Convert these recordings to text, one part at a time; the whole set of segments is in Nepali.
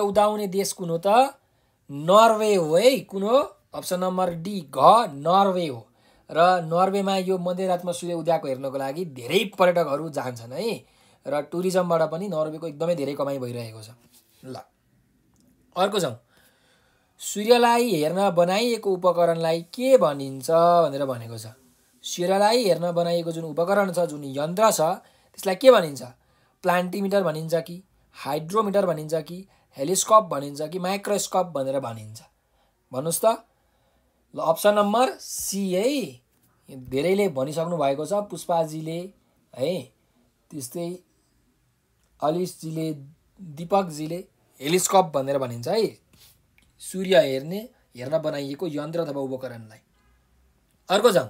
उदाउने देश कुन हो त? नर्वे हो है। कुन हो? अप्सन नम्बर डी नर्वे हो। र नर्वेमा यो मध्यरातमा सूर्य उदयको हेर्नको लागि धेरै पर्यटकहरू जान्छन् है। र टुरिज्मबाट पनि नर्वेको एकदमै धेरै कमाइ भइरहेको छ। ल अर्को जाउँ। सूर्यलाई हेर्न बनाइएको उपकरणलाई के भनिन्छ भनेर भनेको छ। सूर्यलाई हेर्न बनाइएको जुन उपकरण छ, जुन यन्त्र छ, त्यसलाई के भनिन्छ? प्लान्टिमिटर भनिन्छ कि, हाइड्रोमिटर भनिन्छ कि, हेलिस्कोप भनिन्छ कि, माइक्रोस्कोप भनेर भनिन्छ? भन्नुहोस् त। ल अप्सन नम्बर सी है। धेरैले भनिसक्नु भएको छ, पुष्पाजीले है, त्यस्तै अलिसजीले, दिपकजीले हेलिस्कोप भनेर भनिन्छ है सूर्य हेर्न बनाइएको यन्त्र अथवा उपकरणलाई। अर्को जाउँ।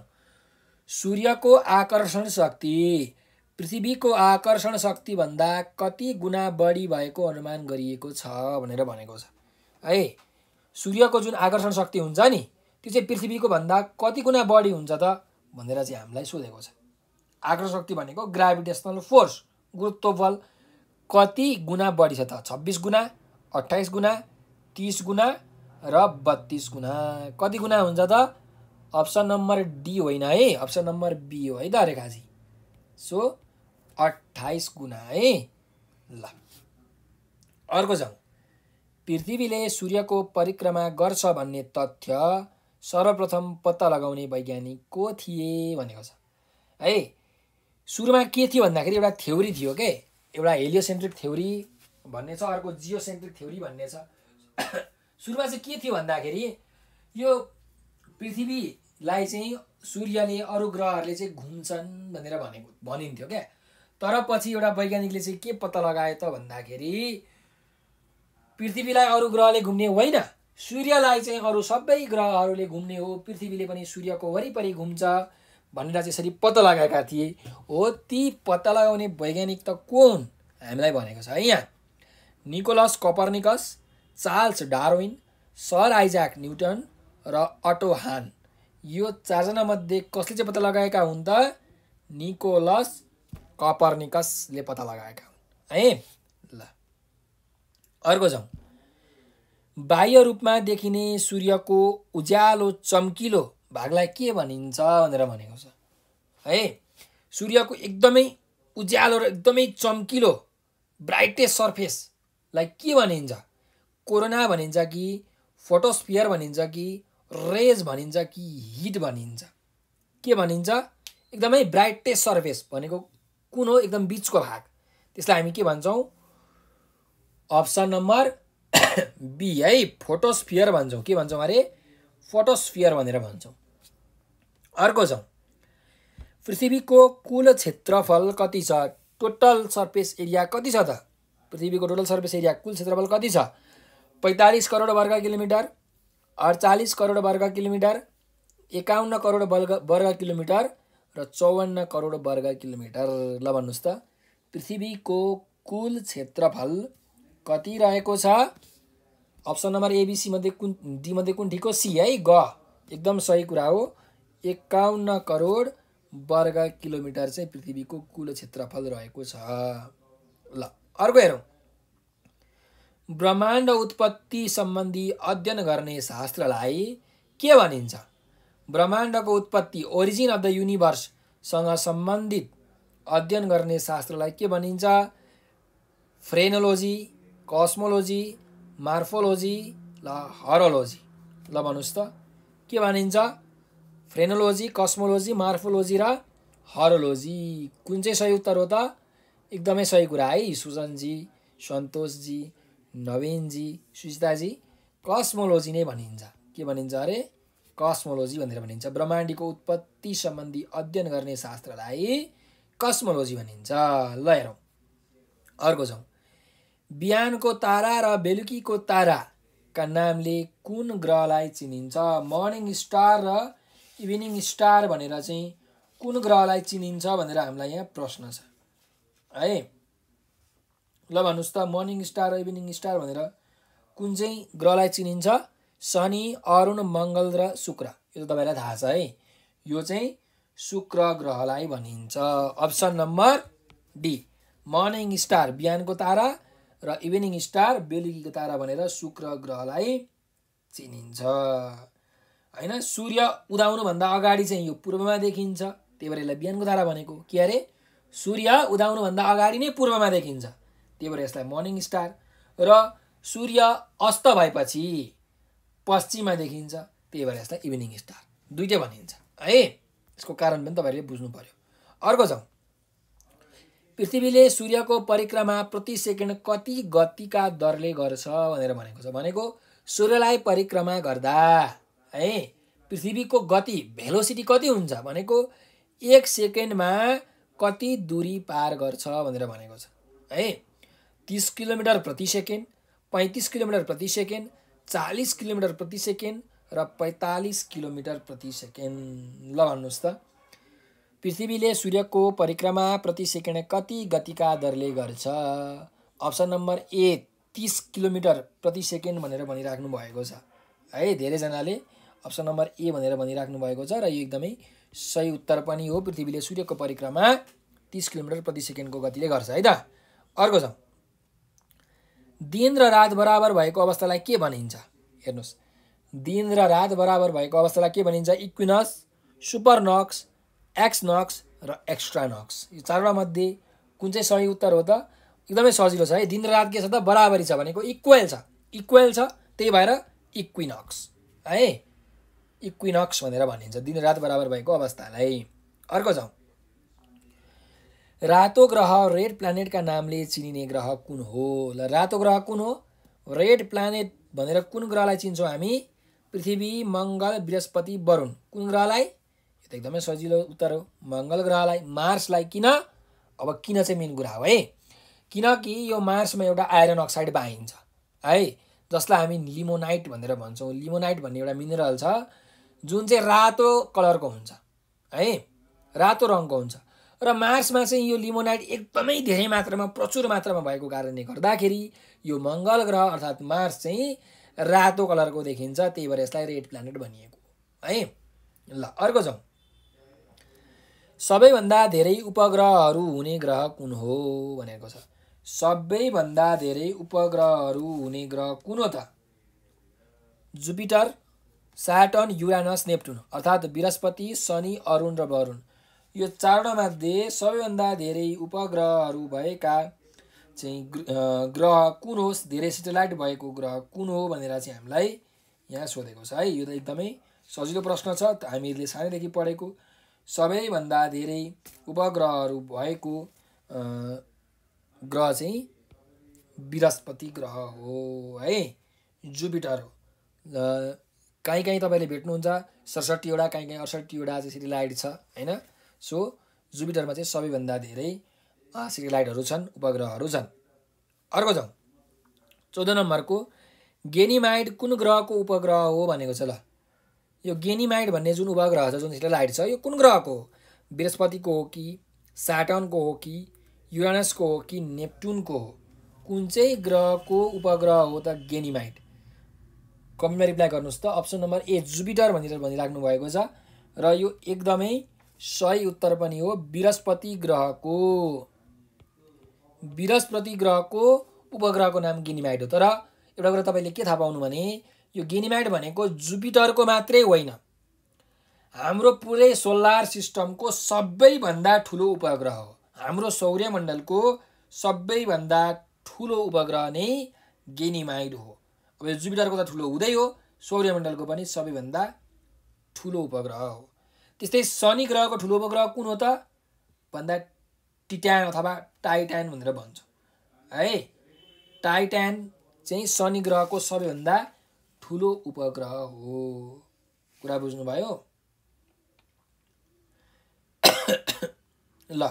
सूर्यको आकर्षण शक्ति पृथ्वीको आकर्षण शक्तिभन्दा कति गुणा बढी भएको अनुमान गरिएको छ भनेर भनेको छ है। सूर्यको जुन आकर्षण शक्ति हुन्छ नि, त्यो चाहिँ पृथ्वीको भन्दा कति गुणा बढी हुन्छ त भनेर चाहिँ हामीलाई सोधेको छ। आकर्षण शक्ति भनेको ग्राभिटेसनल फोर्स, गुरुत्व बल, कति गुणा बढी छ त? 26 गुणा, 28 गुणा, 30 गुणा र 32 गुणा। कति गुणा हुन्छ त? अप्सन नम्बर डी होइन है, अप्सन नम्बर बी हो है त रेखाजी। सो 28 गुणा है। ल अर्को जाउँ। पृथ्वीले सूर्यको परिक्रमा गर्छ भन्ने तथ्य सर्वप्रथम पत्ता लगाउने वैज्ञानिक को थिए भनेको छ है। सुरुमा के थियो भन्दाखेरि एउटा थ्योरी थियो के, एउटा हेलियोसेन्ट्रिक थ्योरी भन्ने छ, अर्को जियोसेन्ट्रिक थ्योरी भन्ने छ। सुरुमा चाहिँ के थियो भन्दाखेरि यो पृथ्वीलाई चाहिँ सूर्यले अरू ग्रहहरूले चाहिँ घुम्छन् भनेर भनिन्थ्यो क्या। तर पछि एउटा वैज्ञानिकले चाहिँ के पत्ता लगायो त भन्दाखेरि पृथ्वीलाई अरू ग्रहले घुम्ने होइन, सूर्यलाई चाहिँ अरू सबै ग्रहहरूले घुम्ने हो, पृथ्वीले पनि सूर्यको वरिपरि घुम्छ भनेर चाहिँ यसरी पत्ता लगाएका थिए। हो ती पत्ता लगाउने वैज्ञानिक त को हुन् हामीलाई भनेको छ है यहाँ। Nicolaus Copernicus, Charles Darwin, Sir Isaac Newton र अटो हान। यो चारजना मध्ये कसले चाहिँ पत्ता लगाएका हुन् त? निकोलस कोपरनिकसले पत्ता लगाएका हुन् है। ल अर्को जाउँ। बाह्य रूपमा देखिने सूर्यको उज्यालो चम्किलो भागलाई के भनिन्छ भनेर भनेको छ है। सूर्यको एकदमै उज्यालो र एकदमै चम्किलो ब्राइटेस्ट सर्फेसलाई के भनिन्छ? कोरोना भनिन्छ कि, फोटोस्फियर भनिन्छ कि, रेज भनिन्छ कि, हिट भनिन्छ? के भनिन्छ? एकदमै ब्राइटेस्ट सर्फेस भनेको कुन हो? एकदम बिचको भाग, त्यसलाई हामी के भन्छौँ? अप्सन नम्बर बी है, फोटोस्फियर भन्छौँ। के भन्छौँ अरे? फोटोस्फियर भनेर भन्छौँ। अर्को जाउँ। पृथ्वीको कुल क्षेत्रफल कति छ? टोटल सर्फेस एरिया कति छ त? पृथ्वीको टोटल सर्फेस एरिया कुल क्षेत्रफल कति छ? 45 करोड वर्ग किलोमिटर, 48 करोड वर्ग किलोमिटर, 51 करोड वर्ग किलोमिटर र 54 करोड वर्ग किलोमिटर। ल भन्नुहोस् त, पृथ्वीको कुल क्षेत्रफल कति रहेको छ? अप्सन नम्बर एबिसी मध्ये कुन, डी मध्ये कुन ठिक हो? सी है, ग एकदम सही कुरा हो। 51 करोड वर्ग किलोमिटर चाहिँ पृथ्वीको कुल क्षेत्रफल रहेको छ। ल अर्को हेरौँ। ब्रह्माण्ड उत्पत्ति सम्बन्धी अध्ययन गर्ने शास्त्रलाई के भनिन्छ? ब्रह्माण्डको उत्पत्ति, ओरिजिन अफ द युनिभर्स सँग सम्बन्धित अध्ययन गर्ने शास्त्रलाई के भनिन्छ? फ्रेनोलोजी, कस्मोलोजी, मार्फोलोजी ल हरोलोजी। ल भन्नुहोस् त के भनिन्छ? फ्रेनोलोजी, कस्मोलोजी, मार्फोलोजी र हरोलोजी। कुन चाहिँ सही उत्तर हो त? एकदमै सही कुरा है सुजनजी, सन्तोषजी, नवीनजी, सुजिताजी। कस्मोलोजी नै भनिन्छ। के भनिन्छ अरे? कस्मोलोजी भनेर भनिन्छ। ब्रह्माण्डको उत्पत्ति सम्बन्धी अध्ययन गर्ने शास्त्रलाई कस्मोलोजी भनिन्छ। ल हेरौँ अर्को जाउँ। बिहानको तारा र बेलुकीको ताराका नामले कुन ग्रहलाई चिनिन्छ? मर्निङ स्टार र इभिनिङ स्टार भनेर चाहिँ कुन ग्रहलाई चिनिन्छ भनेर हामीलाई यहाँ प्रश्न छ है। ल भन्नुहोस् त, मर्निङ स्टार र इभिनिङ स्टार भनेर कुन चाहिँ ग्रहलाई चिनिन्छ? शनि, अरुण, मङ्गल र शुक्र। यो त तपाईँलाई थाहा छ है। यो चाहिँ शुक्र ग्रहलाई भनिन्छ। Option number D, morning star बिहानको तारा र इभिनिङ स्टार बेलुकीको तारा भनेर शुक्र ग्रहलाई चिनिन्छ हैन। सूर्य उदाउनुभन्दा अगाडि चाहिँ यो पूर्वमा देखिन्छ, त्यही भएर यसलाई बिहानको तारा भनेको। के अरे? सूर्य उदाउनुभन्दा अगाडि नै पूर्वमा देखिन्छ, त्यही भएर यसलाई मर्निङ स्टार। र सूर्य अस्त भएपछि पश्चिममा देखिन्छ, त्यही भएर यसलाई इभिनिङ स्टार। दुईटै भनिन्छ है। यसको कारण पनि तपाईहरुले बुझ्नु पर्यो। अर्को छ, पृथ्वीले सूर्यको परिक्रमा प्रति सेकेन्ड कति गतिका दरले गर्छ भनेर भनेको छ। भनेको सूर्यलाई परिक्रमा गर्दा है पृथ्वीको गति भेलोसिटी कति हुन्छ भनेको 1 सेकेन्डमा कति दूरी पार गर्छ भनेर भनेको छ है। 30 किलोमिटर प्रति सेकेन्ड, 35 किलोमिटर प्रति सेकेन्ड, 40 किलोमिटर प्रति सेकेन्ड र 45 किलोमिटर प्रति सेकेन्ड। ल भन्नुहोस् त, पृथ्वीले सूर्यको परिक्रमा प्रति सेकेन्ड कति गतिका दरले गर्छ? अप्सन नम्बर ए 30 किलोमिटर प्रति सेकेन्ड भनेर भनिराख्नु भएको छ है। धेरैजनाले अप्सन नम्बर ए भनेर भनिराख्नु भएको छ र यो एकदमै सही उत्तर पनि हो। पृथ्वीले सूर्यको परिक्रमा 30 किलोमिटर प्रति सेकेन्डको गतिले गर्छ है त। अर्को छ, दिन र रात बराबर भएको अवस्थालाई के भनिन्छ? हेर्नुहोस्, दिन र रात बराबर भएको अवस्थालाई के भनिन्छ? इक्विनक्स, सुपरनक्स, एक्सनक्स र एक्स्ट्रानक्स। यो चारवटा मध्ये कुन चाहिँ सही उत्तर हो त? एकदमै सजिलो छ है। दिन र रात के छ त? बराबरी छ भनेको इक्वल छ, इक्वल छ, त्यही भएर इक्विनक्स है। इक्विनक्स भनेर भनिन्छ दिन रात बराबर भएको अवस्थालाई। अर्को छ, रातो ग्रह रेड प्लानेटका नामले चिनिने ग्रह कुन हो? ल रातो ग्रह कुन हो? रेड प्लानेट भनेर कुन ग्रहलाई चिन्छौँ हामी? पृथ्वी, मङ्गल, बृहस्पति, वरुण। कुन ग्रहलाई? यो त एकदमै सजिलो उत्तर हो, मङ्गल ग्रहलाई। मार्सलाई किन? अब किन चाहिँ मेन कुरा हो है। किनकि यो मार्समा एउटा आइरन अक्साइड पाइन्छ है, जसलाई हामी लिमोनाइट भनेर भन्छौँ। लिमोनाइट भन्ने एउटा मिनरल छ जुन चाहिँ रातो कलरको हुन्छ है, रातो रङको हुन्छ। र मार्समा चाहिँ यो लिमोनाइट एकदमै धेरै मात्रामा, प्रचुर मात्रामा भएको कारणले गर्दाखेरि यो मङ्गल ग्रह अर्थात् मार्स चाहिँ रातो कलरको देखिन्छ, त्यही भएर यसलाई रेड प्लानेट भनिएको है। ल अर्को छ, सबैभन्दा धेरै उपग्रहहरू हुने ग्रह कुन हो भनेको छ। सबैभन्दा धेरै उपग्रहहरू हुने ग्रह कुन हो त? जुपिटर, सैटर्न, युरानस, नेप्टुन अर्थात् बृहस्पति, शनि, अरुण र वरुण। यो चारवटा मध्ये सबैभन्दा धेरै उपग्रहहरू भएका चाहिँ ग्रह कुन हो, धेरै सेटेलाइट भएको ग्रह कुन हो भनेर चाहिँ हामीलाई यहाँ सोधेको छ है। यो त एकदमै सजिलो प्रश्न छ, हामीले सानैदेखि पढेको। सबैभन्दा धेरै उपग्रहहरू भएको ग्रह चाहिँ बृहस्पति ग्रह हो है, जुपिटर हो। कहीँ कहीँ तपाईँले भेट्नुहुन्छ 67 वटा, कहीँ कहीँ 68 वटा चाहिँ सेटेलाइट छ हैन। सो जुपिटरमा चाहिँ सबैभन्दा धेरै सेटेलाइटहरू छन्, उपग्रहहरू छन्। अर्को छ 14 नम्बरको, गेनिमाइड कुन ग्रहको उपग्रह हो भनेको छ। ल यो गेनिमाइड भन्ने जुन उपग्रह छ, जुन सेटेलाइट छ, यो कुन ग्रहको हो? बृहस्पतिको हो कि, सैटर्नको हो कि, युरानसको हो कि नेप्टुनको हो? कुन चाहिँ ग्रहको उपग्रह हो त गेनिमाइड? कमेन्टमा रिप्लाई गर्नुहोस् त। अप्सन नम्बर ए जुपिटर भनेर भनिराख्नु भएको छ र यो एकदमै सही उत्तर पनि हो, बृहस्पति ग्रहको। बृहस्पति ग्रहको उपग्रहको नाम गेनिमाइड हो। तर एउटा कुरा तपाईँले के थाहा पाउनु भने यो गेनिमाइड भनेको जुपिटरको मात्रै होइन, हाम्रो पुरै सोलर सिस्टमको सबैभन्दा ठुलो उपग्रह हो। हाम्रो सौर्यमण्डलको सबैभन्दा ठुलो उपग्रह नै गेनिमाइड हो। अब यो जुपिटरको त ठुलो हुँदै हो, सौर्यमण्डलको पनि सबैभन्दा ठुलो उपग्रह हो। त्यस्तै शनि ग्रहको ठुलो उपग्रह कुन हो त भन्दा टिटान अथवा टाइटान भनेर भन्छ है। टाइटान चाहिँ शनि ग्रहको सबैभन्दा ठुलो उपग्रह हो। कुरा बुझ्नुभयो? ल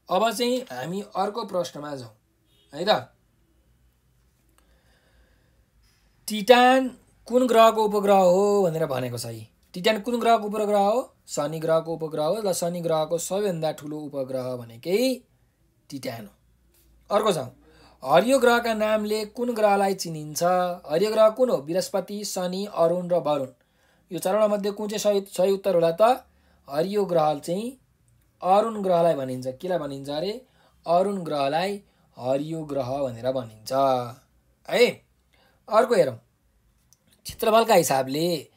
अब चाहिँ हामी अर्को प्रश्नमा जाउँ है त। टिटान कुन ग्रहको उपग्रह हो भनेर भनेको छ। टिटान कुन ग्रहको उपग्रह हो? शनि ग्रहको उपग्रह हो। ल शनि ग्रहको सबैभन्दा ठुलो उपग्रह भनेकै टिटान हो। अर्को छ, हरियो ग्रहका नामले कुन ग्रहलाई चिनिन्छ? हरियो ग्रह कुन हो? बृहस्पति, शनि, अरुण र वरुण। यो चारवटा मध्ये कुन चाहिँ सही उत्तर होला त? हरियो ग्रह चाहिँ अरुण ग्रहलाई भनिन्छ। केलाई भनिन्छ अरे? अरुण ग्रहलाई हरियो ग्रह भनेर भनिन्छ है। अर्को हेरौँ, क्षेत्रफलका हिसाबले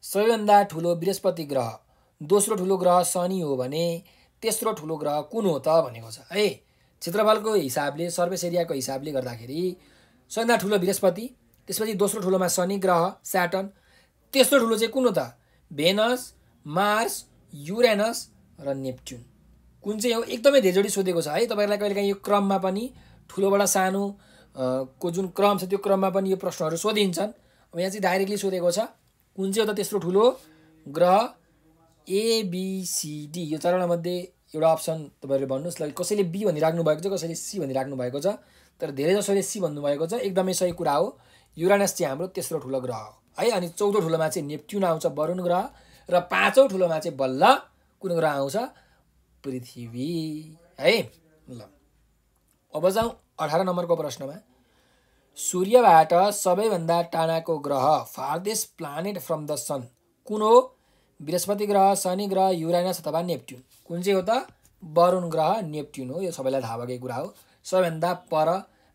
सबैभन्दा ठुलो बृहस्पति ग्रह, दोस्रो ठुलो ग्रह शनि हो भने तेस्रो ठुलो ग्रह कुन हो त भनेको छ है। क्षेत्रफलको हिसाबले, सर्फेस एरियाको हिसाबले गर्दाखेरि सबैभन्दा ठुलो बृहस्पति, त्यसपछि दोस्रो ठुलोमा शनि ग्रह स्याटर्न, तेस्रो ठुलो चाहिँ कुन हो त? भेनस, मार्स, युरेनस र नेप्च्युन। कुन चाहिँ हो? एकदमै धेरैचोटि सोधेको छ है तपाईँहरूलाई। कहिलेकाहीँ यो क्रममा पनि ठुलोबाट सानो को जुन क्रम छ त्यो क्रममा पनि यो प्रश्नहरू सोधिन्छन्। अब यहाँ चाहिँ डाइरेक्टली सोधेको छ कुन चाहिँ हो त तेस्रो ठुलो ग्रह? एबिसिडी, यो चारवटा मध्ये एउटा अप्सन तपाईँहरूले भन्नुहोस्। ल, कसैले बी भनिराख्नु भएको छ, कसैले सी भनिराख्नु भएको छ, तर धेरै जसोले सी भन्नुभएको छ। एकदमै सही कुरा हो। युरानस चाहिँ हाम्रो तेस्रो ठुलो ग्रह हो है। अनि चौथो ठुलोमा चाहिँ नेप्च्युन आउँछ, वरुण ग्रह, र पाँचौँ ठुलोमा चाहिँ बल्ल कुन ग्रह आउँछ? पृथ्वी है। ल, अब जाउँ 18 नम्बरको प्रश्नमा। सूर्यबाट सबैभन्दा टाढाको ग्रह, फार्देस्ट प्लानेट फ्रम द सन कुन हो? बृहस्पति ग्रह, शनि ग्रह, युरानस अथवा नेप्च्युन। कुन चाहिँ हो त? वरुण ग्रह, नेप्च्युन हो। यो सबैलाई थाहा भएकै कुरा हो। सबैभन्दा पर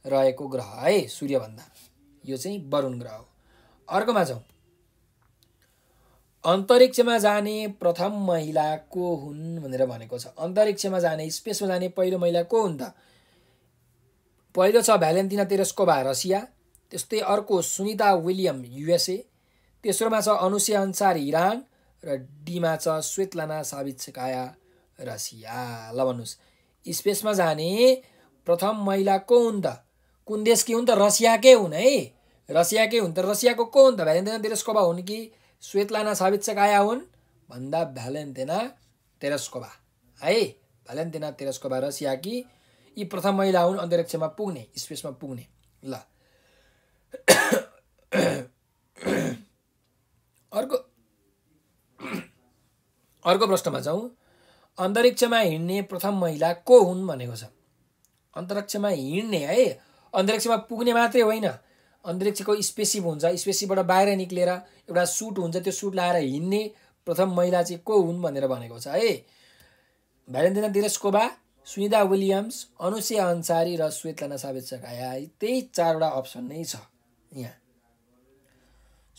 रहेको ग्रह है सूर्यभन्दा, यो चाहिँ वरुण ग्रह हो। अर्कोमा जाउँ, अन्तरिक्षमा जाने प्रथम महिला को हुन् भनेर भनेको छ। अन्तरिक्षमा जाने, स्पेसमा जाने पहिलो महिला को हुन् त? पहिलो छ भ्यालेन्टिना तेरेस्कोभा, रसिया। त्यस्तै अर्को सुनिता विलियम, युएसए। तेस्रोमा छ अनुसुया अन्सारी, इरान। र डीमा छ स्वेतलाना सावित्स्काया, रसिया। ल भन्नुहोस्, स्पेसमा जाने प्रथम महिला को हुन् त? कुन देशकी हुन् त? रसियाकै हुन् है। रसियाकै हुन् त। रसियाको को हुन् त? भ्यालेन्टिना तेरेस्कोभा हुन् कि स्वेतलाना सावित्स्काया हुन् भन्दा भ्यालेन्टिना तेरेस्कोभा है। भ्यालेन्टिना तेरेस्कोभा रसियाकी, यी प्रथम महिला हुन् अन्तरिक्षमा पुग्ने, स्पेसमा पुग्ने। ल, अर्को प्रश्नमा जाउँ। अन्तरिक्षमा हिँड्ने प्रथम महिला को हुन् भनेको छ। अन्तरिक्षमा हिँड्ने है, अन्तरिक्षमा पुग्ने मात्रै होइन, अन्तरिक्षको स्पेससिप हुन्छ, स्पेससिपबाट बाहिर निक्लेर एउटा सुट हुन्छ, त्यो सुट लाएर हिँड्ने प्रथम महिला चाहिँ को हुन् भनेर भनेको छ है। भ्यालेन्टिना तेरेस्कोभा, सुनिता विलियम्स, अनुसुया अन्सारी र स्वेतलाना सावित्स्काया। त्यही चारवटा अप्सन नै छ यहाँ।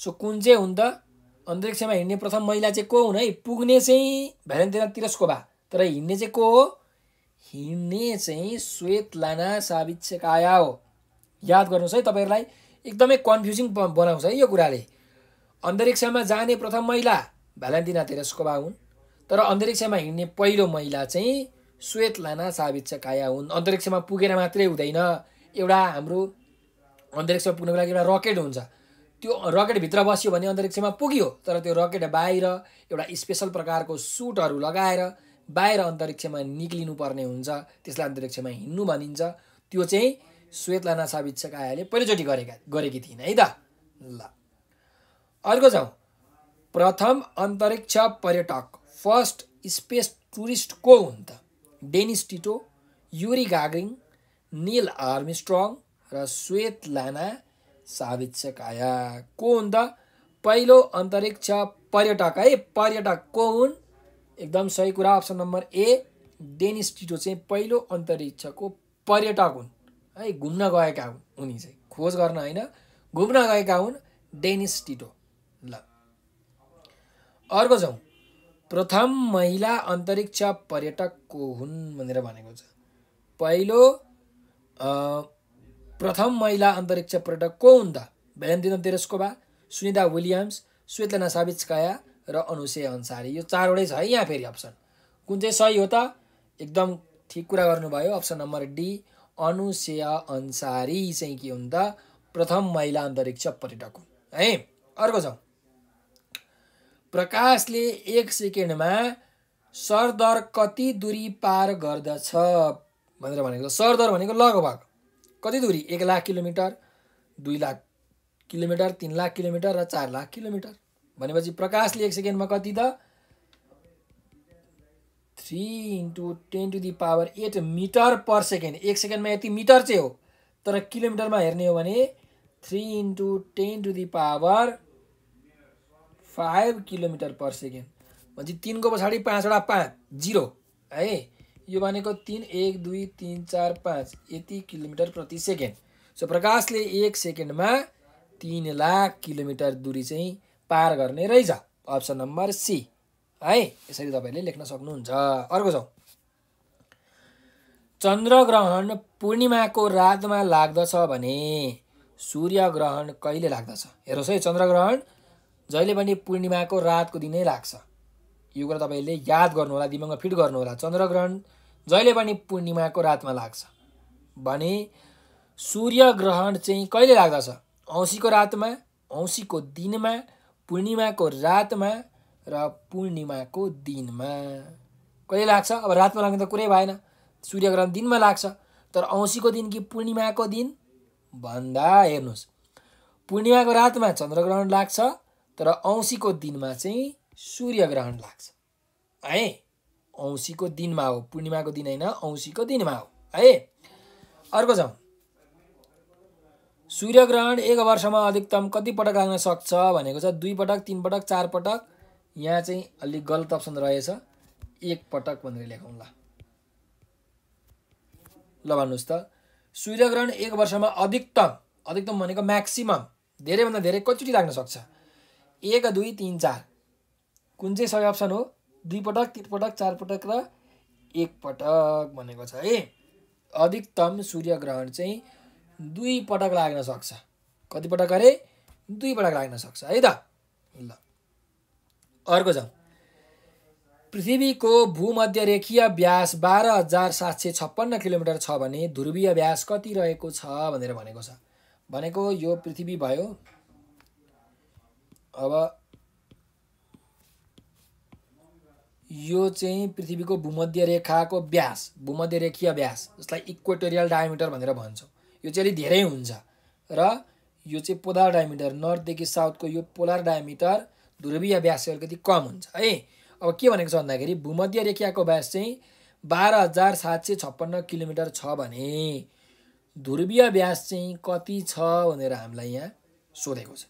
सो कुन चाहिँ हुन् त? अन्तरिक्षमा हिँड्ने प्रथम महिला चाहिँ को हुन् है? पुग्ने चाहिँ भ्यालेन्टिना तेरेस्कोभा, तर हिँड्ने चाहिँ को हो? हिँड्ने चाहिँ स्वेतलाना सावित्स्काया हो। याद गर्नुहोस् है, तपाईँहरूलाई एकदमै कन्फ्युजिङ बनाउँछ है यो कुराले। अन्तरिक्षमा जाने प्रथम महिला भ्यालेन्टिना तेरेस्कोभा हुन्, तर अन्तरिक्षमा हिँड्ने पहिलो महिला चाहिँ स्वेतलाना सावित्स्काया हुन्। अन्तरिक्षमा पुगेर मात्रै हुँदैन, एउटा हाम्रो अन्तरिक्षमा पुग्नको लागि एउटा रकेट हुन्छ, त्यो रकेटभित्र बस्यो भने अन्तरिक्षमा पुग्यो, तर त्यो रकेट बाहिर एउटा स्पेसल प्रकारको सुटहरू लगाएर बाहिर अन्तरिक्षमा निक्लिनु पर्ने हुन्छ, त्यसलाई अन्तरिक्षमा हिँड्नु भनिन्छ। त्यो चाहिँ स्वेतलाना सावित्स्कायाले पहिलोचोटि गरेकी थिइन् है त। ल, अर्को जाउँ। प्रथम अन्तरिक्ष पर्यटक, फर्स्ट स्पेस टुरिस्ट को हुन् त? डेनिस टिटो, युरी गागरिन, नील आर्मस्ट्रङ र स्वेतलाना सावित्स्काया। को हुन् त? पहिलो अन्तरिक्ष पर्यटक है, पर्यटक को हुन्? एकदम सही कुरा, अप्सन नम्बर ए, डेनिस टिटो चाहिँ पहिलो अन्तरिक्षको पर्यटक हुन् है। घुम्न गएका हुन् उनी चाहिँ, खोज गर्न होइन, घुम्न गएका हुन् डेनिस टिटो। ल, अर्को जाउँ। प्रथम महिला अन्तरिक्ष पर्यटक को हुन् भनेर भनेको छ। पहिलो प्रथम महिला अन्तरिक्ष पर्यटक को हुन् त? भ्यालेन्टिना तेरेस्कोभा, सुनिता विलियम्स, स्वेतलाना सावित्स्काया र अनुसुया अन्सारी। यो चारवटै छ है यहाँ। फेरि अप्सन कुन चाहिँ सही हो त? एकदम ठिक कुरा गर्नुभयो, option number D, Anusuya Ansari चाहिँ के हुन् त? प्रथम महिला अन्तरिक्ष पर्यटक हुन् है। अर्को जाउँ। प्रकाशले 1 सेकेन्डमा सरदर कति दूरी पार गर्दछ भनेर भनेको छ। सरदर भनेको लगभग कति दूरी? 1 lakh kilometre, 2 lakh kilometre, 3 lakh kilometre र 4 लाख किलोमिटर। भनेपछि प्रकाशले 1 सेकेन्डमा कति त? 3 × 10⁸ मिटर पर सेकेन्ड। 1 सेकेन्डमा यति मिटर चाहिँ हो, तर किलोमिटरमा हेर्ने हो भने 3 × 10⁵ किलोमिटर पर सेकेन्ड। भनेपछि 3 को पछाडि 5 वटा 5 0 है। यो भनेको 3 1 2 3 4 5 यति किलोमिटर प्रति सेकेन्ड। सो प्रकाशले 1 सेकेन्डमा 3 लाख किलोमिटर दूरी चाहिँ पार गर्ने रहेछ। अप्सन नम्बर सी है। यसरी तपाईले लेख्न सक्नुहुन्छ। अर्को छ, चन्द्रग्रहण पूर्णिमाको रातमा लाग्दछ भने सूर्यग्रहण कहिले लाग्दछ? हेर्नुहोस् है, चन्द्रग्रहण जहिले पनि पूर्णिमाको रातको दिनै लाग्छ। यो कुरा तपाईले याद गर्नु होला, दिमागमा फिट गर्नु होला। चन्द्रग्रहण जहिले पनि पूर्णिमाको रातमा लाग्छ भने सूर्यग्रहण चाहिँ कहिले लाग्दछ? औँसीको रातमा, औँसीको दिनमा, पूर्णिमाको रातमा र पूर्णिमाको दिनमा। कहिले लाग्छ? अब रातमा लाग्ने त कुरै भएन, सूर्यग्रहण दिनमा लाग्छ। तर औँसीको दिन कि पूर्णिमाको दिन भन्दा हेर्नुहोस्, पूर्णिमाको रातमा चन्द्रग्रहण लाग्छ तर औँसीको दिनमा चाहिँ सूर्यग्रहण लाग्छ है। औँसीको दिनमा हो, पूर्णिमाको दिन होइन, औँसीको दिनमा हो है। अर्को छ, सूर्यग्रहण एक वर्षमा अधिकतम कति पटक लाग्न सक्छ भनेको छ? 2 पटक, 3 पटक, 4 पटक। यहाँ चाहिँ अलिक गलत अप्सन रहेछ, 1 पटक भनेर लेखौँ ल। ल भन्नुहोस् त, सूर्यग्रहण एक वर्षमा अधिकतम, अधिकतम भनेको म्याक्सिमम, धेरैभन्दा धेरै कतिचोटि लाग्न सक्छ? 1 2 3 4। कुन चाहिँ सही अप्सन हो? 2 पटक, 3 पटक, 4 पटक र 1 पटक भनेको छ है। अधिकतम सूर्यग्रहण चाहिँ 2 पटक लाग्न सक्छ। कति पटक अरे? 2 पटक लाग्न सक्छ है त। ल अर्को छ, पृथ्वीको भूमध्यरेखीय व्यास 12,756 किलोमिटर छ भने ध्रुवीय व्यास कति रहेको छ भनेर भनेको छ। भनेको यो पृथ्वी भयो। अब यो चाहिँ पृथ्वीको भूमध्यरेखाको व्यास, भूमध्यरेखीय व्यास, जसलाई इक्वेटोरियल डायमिटर भनेर भन्छौँ। यो चाहिँ अलिक धेरै हुन्छ र यो चाहिँ पोलर डायमिटर, नर्थदेखि साउथको यो पोलर डायमिटर, ध्रुवीय व्यास चाहिँ अलिकति कम हुन्छ है। अब के भनेको छ भन्दाखेरि भूमध्यरेखाको व्यास चाहिँ 12,756 किलोमिटर छ भने ध्रुवीय व्यास चाहिँ कति छ भनेर हामीलाई यहाँ सोधेको छ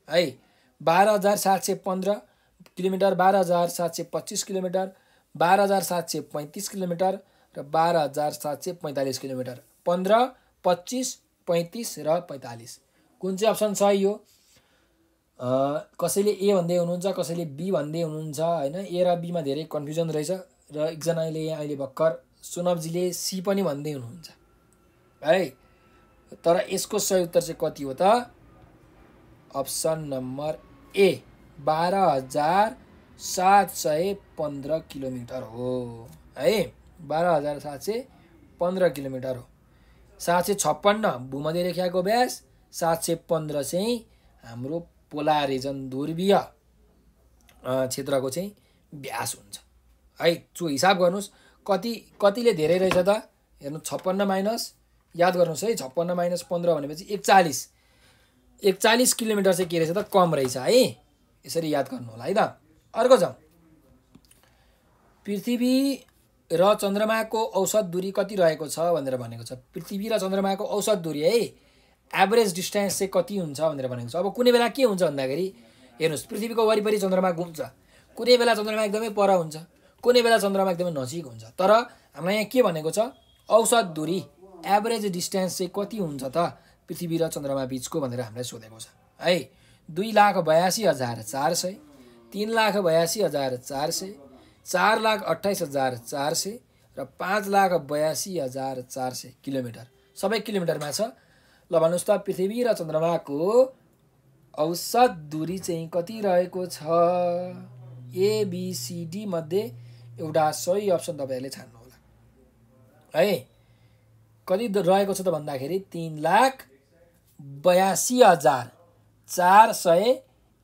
है। 12,715 किलोमिटर, 12,725 किलोमिटर, 12,735 किलोमिटर र 12,745 किलोमिटर। 15, 25, 35 र 45। कुन चाहिँ अप्सन छ यो? कसैले ए भन्दै हुनुहुन्छ, कसैले बी भन्दै हुनुहुन्छ होइन। ए र बीमा धेरै कन्फ्युजन रहेछ र एकजनाले यहाँ अहिले भर्खर सुनबजीले सी पनि भन्दै हुनुहुन्छ है। तर यसको सही उत्तर चाहिँ कति हो त? अप्सन नम्बर ए, 12,715 किलोमिटर हो है। 12,715 किलोमिटर हो। 756 भूमध्यरेखाको व्यास, 715 चाहिँ हाम्रो पोलर रिजन, ध्रुवीय क्षेत्रको चाहिँ व्यास हुन्छ है। जो हिसाब गर्नुहोस् कतिले धेरै रहेछ त? हेर्नु, 56 माइनस, याद गर्नुहोस् है, 56 माइनस 15 भनेपछि 41। 41 किलोमिटर चाहिँ के रहेछ त? कम रहेछ है। यसरी याद गर्नु होला है त। अर्को छ, पृथ्वी र चन्द्रमाको औसत दूरी कति रहेको छ भनेर भनेको छ। पृथ्वी र चन्द्रमाको औसत दूरी है, एभरेज डिस्टेन्स चाहिँ कति हुन्छ भनेर भनेको छ। अब कुनै बेला के हुन्छ भन्दाखेरि हेर्नुहोस्, पृथ्वीको वरिपरि चन्द्रमा घुम्छ, कुनै बेला चन्द्रमा एकदमै पर हुन्छ, कुनै बेला चन्द्रमा एकदमै नजिक हुन्छ। तर हामीलाई यहाँ के भनेको छ? औसत दूरी, एभरेज डिस्टेन्स चाहिँ कति हुन्छ त पृथ्वी र चन्द्रमा बिचको भनेर हामीलाई सोधेको छ है। 2,82,400, 3,82,400, 4,28,400 र 5,82,400 किलोमिटर। सबै किलोमिटरमा छ। ल भन्नुहोस् त, पृथ्वी र चन्द्रमाको औसत दूरी चाहिँ कति रहेको छ? एबिसिडी मध्ये एउटा सही अप्सन तपाईँहरूले छान्नु होला है। कति रहेको छ त भन्दाखेरि 3,82,400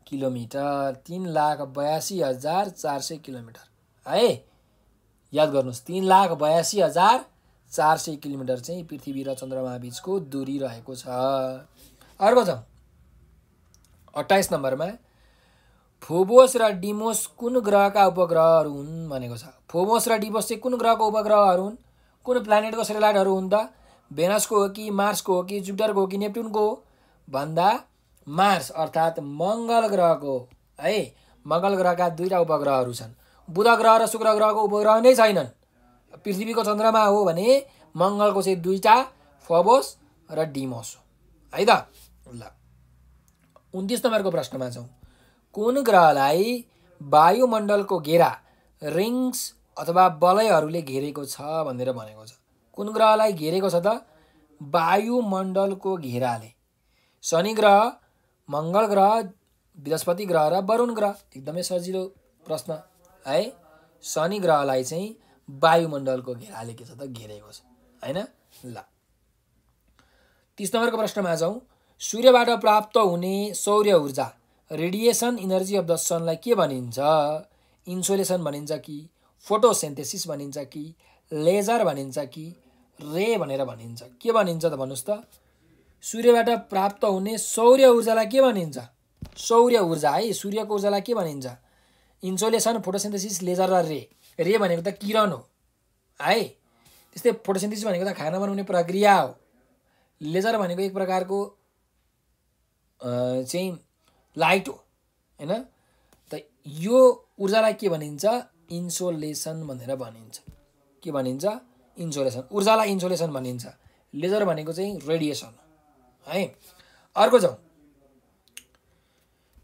किलोमिटर। 3,82,400 किलोमिटर है। याद गर्नुहोस्, 3,82,400 किलोमिटर चाहिँ पृथ्वी र चन्द्रमा बिचको दूरी रहेको छ। अर्को छ 28 नम्बरमा, फोबोस र डिमोस कुन ग्रहका उपग्रहहरू हुन् भनेको छ। फोबोस र डिमोस चाहिँ कुन ग्रहको उपग्रहहरू हुन्? कुन प्लानेटको सेटेलाइटहरू हुन् त? भेनसको हो कि मार्सको हो कि जुपिटरको हो कि नेप्ट्युनको हो भन्दा मार्स अर्थात् मङ्गल ग्रहको है। मङ्गल ग्रहका 2टा उपग्रहहरू छन्। बुध ग्रह र शुक्र ग्रहको उपग्रह नै छैनन् पृथ्वीको चन्द्रमा हो भने मङ्गलको चाहिँ 2टा फबोस र डिमोस हो है त। ल 29 नम्बरको प्रश्नमा जाउँ। कुन ग्रहलाई वायुमण्डलको घेरा रिङ्स अथवा वलयहरूले घेरेको छ भनेर भनेको छ। कुन ग्रहलाई घेरेको छ त? वायुमण्डलको घेराले। शनि ग्रह, मङ्गल ग्रह, बृहस्पति ग्रह र वरुण ग्रह। एकदमै सजिलो प्रश्न है। शनि ग्रहलाई चाहिँ वायुमण्डलको घेराले के छ त? घेरेको छ हैन। ल 30 नम्बरको प्रश्नमा जाउँ। सूर्यबाट प्राप्त हुने सौर्य ऊर्जा रेडिएसन इनर्जी अफ द सनलाई के भनिन्छ? इन्सोलेसन भनिन्छ कि फोटोसिन्थेसिस भनिन्छ कि लेजर भनिन्छ कि रे भनेर भनिन्छ? के भनिन्छ त भन्नुहोस् त? सूर्यबाट प्राप्त हुने सौर्य ऊर्जालाई के भनिन्छ? सौर्य ऊर्जा है, सूर्यको ऊर्जालाई के भनिन्छ? इन्सोलेसन, फोटोसिन्थेसिस, लेजर र रे। रे भनेको त किरण हो है। त्यस्तै फोटोसिन्थेसिस भनेको त खाना बनाउने प्रक्रिया हो। लेजर भनेको एक प्रकारको चाहिँ लाइट हो हैन। त यो ऊर्जालाई के भनिन्छ? इन्सोलेसन भनेर भनिन्छ। के भनिन्छ? इन्सोलेसन। ऊर्जालाई इन्सोलेसन भनिन्छ। लेजर भनेको चाहिँ रेडिएसन है। अर्को जाउँ।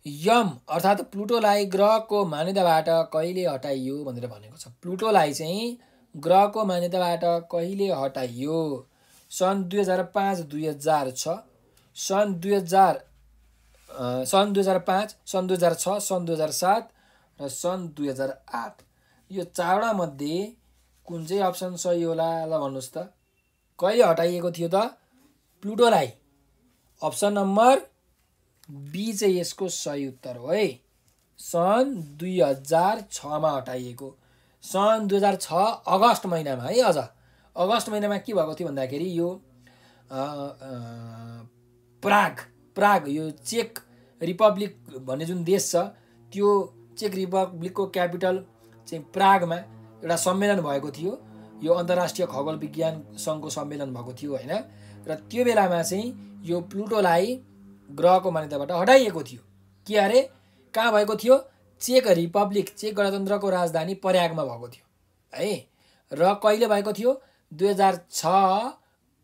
यम अर्थात् प्लुटोलाई ग्रहको मान्यताबाट कहिले हटाइयो भनेर भनेको छ। प्लुटोलाई चाहिँ ग्रहको मान्यताबाट कहिले हटाइयो? सन् 2005, 2006, सन् 2005, सन् 2006, सन् 2007 र सन् 2008। यो चारवटा मध्ये कुन चाहिँ अप्सन सही होला ल भन्नुहोस् त? कहिले हटाइएको थियो त प्लुटोलाई? अप्सन नम्बर बी चाहिँ यसको सही उत्तर हो है। सन् 2006 मा हटाइएको। सन् 2006 अगस्त महिनामा है। अझ अगस्त महिनामा के भएको थियो भन्दाखेरि यो प्राग यो चेक रिपब्लिक भन्ने जुन देश छ त्यो चेक रिपब्लिकको क्यापिटल चाहिँ प्रागमा एउटा सम्मेलन भएको थियो। यो अन्तर्राष्ट्रिय खगोल विज्ञान सङ्घको सम्मेलन भएको थियो हैन। र त्यो बेलामा चाहिँ यो प्लुटोलाई ग्रहको मान्यताबाट हटाइएको थियो। के अरे कहाँ भएको थियो? चेक रिपब्लिक, चेक गणतन्त्रको राजधानी पर्यागमा भएको थियो है। र कहिले भएको थियो? 2006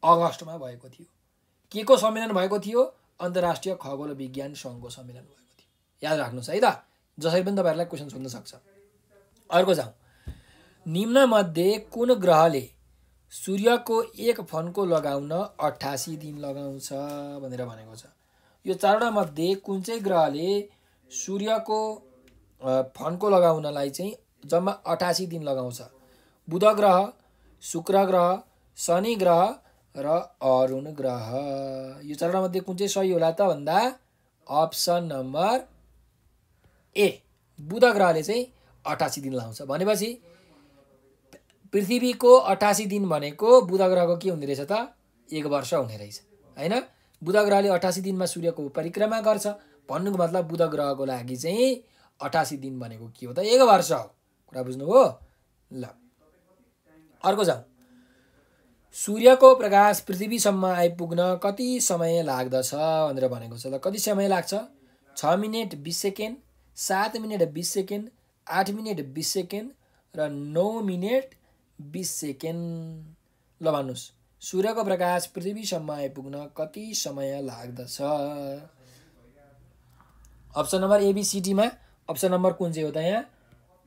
अगस्तमा भएको थियो। के को सम्मेलन भएको थियो? अन्तर्राष्ट्रिय खगोल विज्ञान सङ्घको सम्मेलन भएको थियो। याद राख्नुहोस् है त, जसरी पनि तपाईँहरूलाई क्वेसन सोध्न सक्छ। अर्को जाउँ। निम्नमध्ये कुन ग्रहले सूर्यको एक फन्को लगाउन 88 दिन लगाउँछ भनेर भनेको छ। यो चारवटा मध्ये कुन चाहिँ ग्रहले सूर्यको फन्को लगाउनलाई चाहिँ जम्मा 88 दिन लगाउँछ? बुध ग्रह, शुक्र ग्रह, शनि ग्रह र अरुण ग्रह। यो चारवटा मध्ये कुन चाहिँ सही होला त भन्दा अप्सन नम्बर ए, बुध ग्रहले चाहिँ 88 दिन लाउँछ। भनेपछि पृथ्वीको 88 दिन भनेको बुध ग्रहको के हुने रहेछ त? 1 वर्ष हुने रहेछ हैन। बुध ग्रहले 88 दिनमा सूर्यको परिक्रमा गर्छ। भन्नुको मतलब बुध ग्रहको लागि चाहिँ 88 दिन भनेको के हो त? 1 वर्ष हो। कुरा बुझ्नुभयो? ल अर्को जाउँ। सूर्यको प्रकाश पृथ्वीसम्म आइपुग्न कति समय लाग्दछ भनेर भनेको छ। ल कति समय लाग्छ? 6 minute 20 second, 7 minute 20 second, 8 minute 20 second र 9 मिनेट 20 सेकेन्ड। ल भन्नुहोस्, सूर्यको प्रकाश पृथ्वीसम्म आइपुग्न कति समय लाग्दछ? अप्सन नम्बर एबिसिडीमा अप्सन नम्बर कुन चाहिँ हो त यहाँ?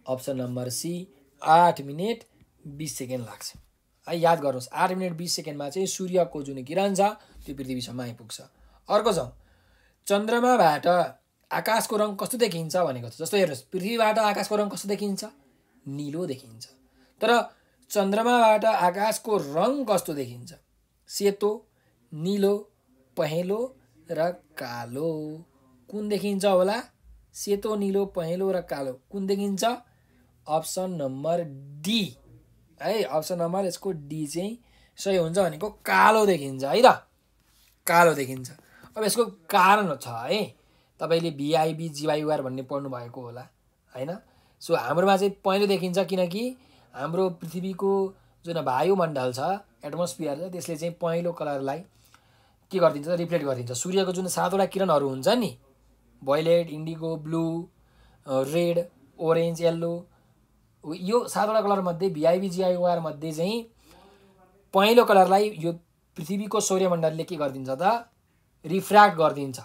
Option number C, 8 minute 20 second लाग्छ है। याद गर्नुहोस्, 8 मिनेट 20 सेकेन्डमा चाहिँ सूर्यको जुन किरण छ त्यो पृथ्वीसम्म आइपुग्छ। अर्को जाउँ। चन्द्रमाबाट आकाशको रङ कस्तो देखिन्छ भनेको छ। जस्तो हेर्नुहोस्, पृथ्वीबाट आकाशको रङ कस्तो देखिन्छ? निलो देखिन्छ। तर चन्द्रमाबाट आकाशको रङ कस्तो देखिन्छ? सेतो, निलो, पहेँलो र कालो। कुन देखिन्छ होला? सेतो, निलो, पहेँलो र कालो कुन देखिन्छ? अप्सन नम्बर डी है। अप्सन नम्बर यसको डी चाहिँ सही हुन्छ। भनेको कालो देखिन्छ है त, कालो देखिन्छ। अब यसको कारण छ है। तपाईँले VIB GYUR भन्ने पढ्नु भएको होला हैन। सो हाम्रोमा चाहिँ पहेँलो देखिन्छ किनकि हाम्रो पृथ्वीको जुन वायुमण्डल छ, एटमोस्फियर छ, त्यसले चाहिँ पहेँलो कलरलाई के गरिदिन्छ? रिफ्लेक्ट गरिदिन्छ। सूर्यको जुन 7वटा किरणहरू हुन्छ नि, violet, indigo, blue, red, orange, yellow, यो 7वटा कलर मध्ये VIBGIOR मध्ये चाहिँ पहेँलो कलरलाई यो पृथ्वीको सौर्यमण्डलले के गरिदिन्छ त रिफ्र्याक्ट गरिदिन्छ,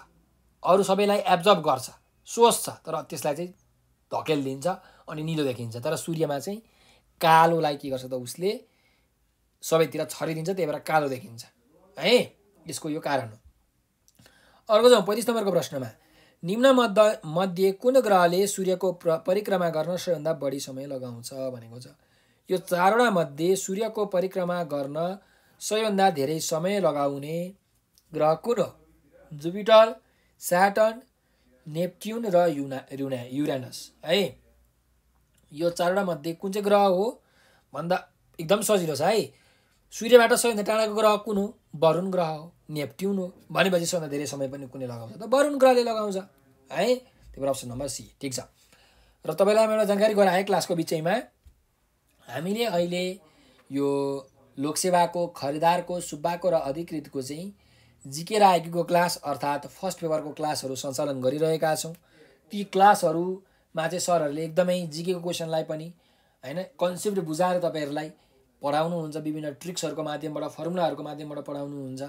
अरू सबैलाई एब्जर्ब गर्छ, सोच्छ, तर त्यसलाई चाहिँ धकेलिदिन्छ अनि निलो देखिन्छ। तर सूर्यमा चाहिँ कालोलाई के गर्छ त उसले सबैतिर छरिदिन्छ, त्यही भएर कालो देखिन्छ है। यसको यो कारण हो। अर्को जाउँ 35 नम्बरको प्रश्नमा, निम्न मध्ये कुन ग्रहले सूर्यको परिक्रमा गर्न सबैभन्दा बढी समय लगाउँछ भनेको छ। यो 4वटा मध्ये सूर्यको परिक्रमा गर्न सबैभन्दा धेरै समय लगाउने ग्रह कुन हो? जुपिटर, स्याटर्न, नेप्ट्युन र युरेनस है। यो 4वटा मध्ये कुन चाहिँ ग्रह हो भन्दा एकदम सजिलो छ है। सूर्यबाट सबैभन्दा टाढाको ग्रह कुन हो? वरुण ग्रह हो, नेप्ट्युन हो। भनेपछि सबभन्दा धेरै समय पनि कुनले लगाउँछ त? वरुण ग्रहले लगाउँछ है। त्यही भएर अप्सन नम्बर सी ठिक छ। र तपाईँलाई एउटा जानकारी गराएँ क्लासको बिचैमा, हामीले अहिले यो लोकसेवाको, खरिदारको, सुब्बाको र अधिकृतको चाहिँ जिके र आइक्यूको क्लास अर्थात् फर्स्ट पेपरको क्लासहरू सञ्चालन गरिरहेका छौँ। ती क्लासहरूमा चाहिँ सरहरूले एकदमै जिकेको क्वेसनलाई पनि हैन कन्सेप्ट बुझाएर तपाईँहरूलाई पढाउनुहुन्छ, विभिन्न ट्रिक्सहरूको माध्यमबाट, फर्मुलाहरूको माध्यमबाट पढाउनुहुन्छ।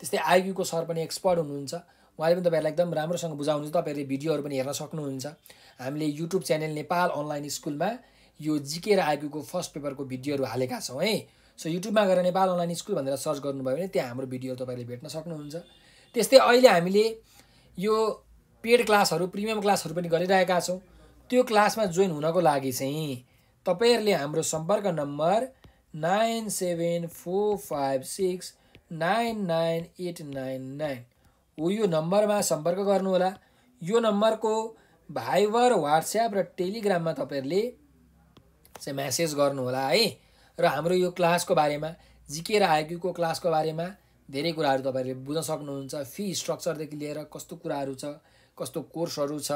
त्यस्तै आइक्यूको सर पनि एक्सपर्ट हुनुहुन्छ, उहाँले पनि तपाईँहरूलाई एकदम राम्रोसँग बुझाउनुहुन्छ। तपाईँहरूले भिडियोहरू पनि हेर्न सक्नुहुन्छ। हामीले युट्युब च्यानल नेपाल अनलाइन स्कुलमा यो जिके र आइक्यूको फर्स्ट पेपरको भिडियोहरू हालेका छौँ है। सो युट्युबमा गएर नेपाल अनलाइन स्कुल भनेर सर्च गर्नुभयो भने त्यहाँ हाम्रो भिडियो तपाईँले भेट्न सक्नुहुन्छ। त्यस्तै अहिले हामीले यो पेड क्लासहरू, प्रिमियम क्लासहरू पनि गरिरहेका छौँ। त्यो क्लासमा जोइन हुनको लागि चाहिँ तपाईँहरूले हाम्रो सम्पर्क नम्बर 9745699899 हो, यो नम्बरमा सम्पर्क गर्नुहोला। यो नम्बरको भाइबर, व्हाट्सएप र टेलिग्राममा तपाईँहरूले चाहिँ म्यासेज गर्नुहोला है। र हाम्रो यो क्लासको बारेमा, जिके र आइक्यूको क्लासको बारेमा धेरै कुराहरू तपाईँहरूले बुझ्न सक्नुहुन्छ। फी स्ट्रक्चरदेखि लिएर कस्तो कुराहरू छ, कस्तो कोर्सहरू छ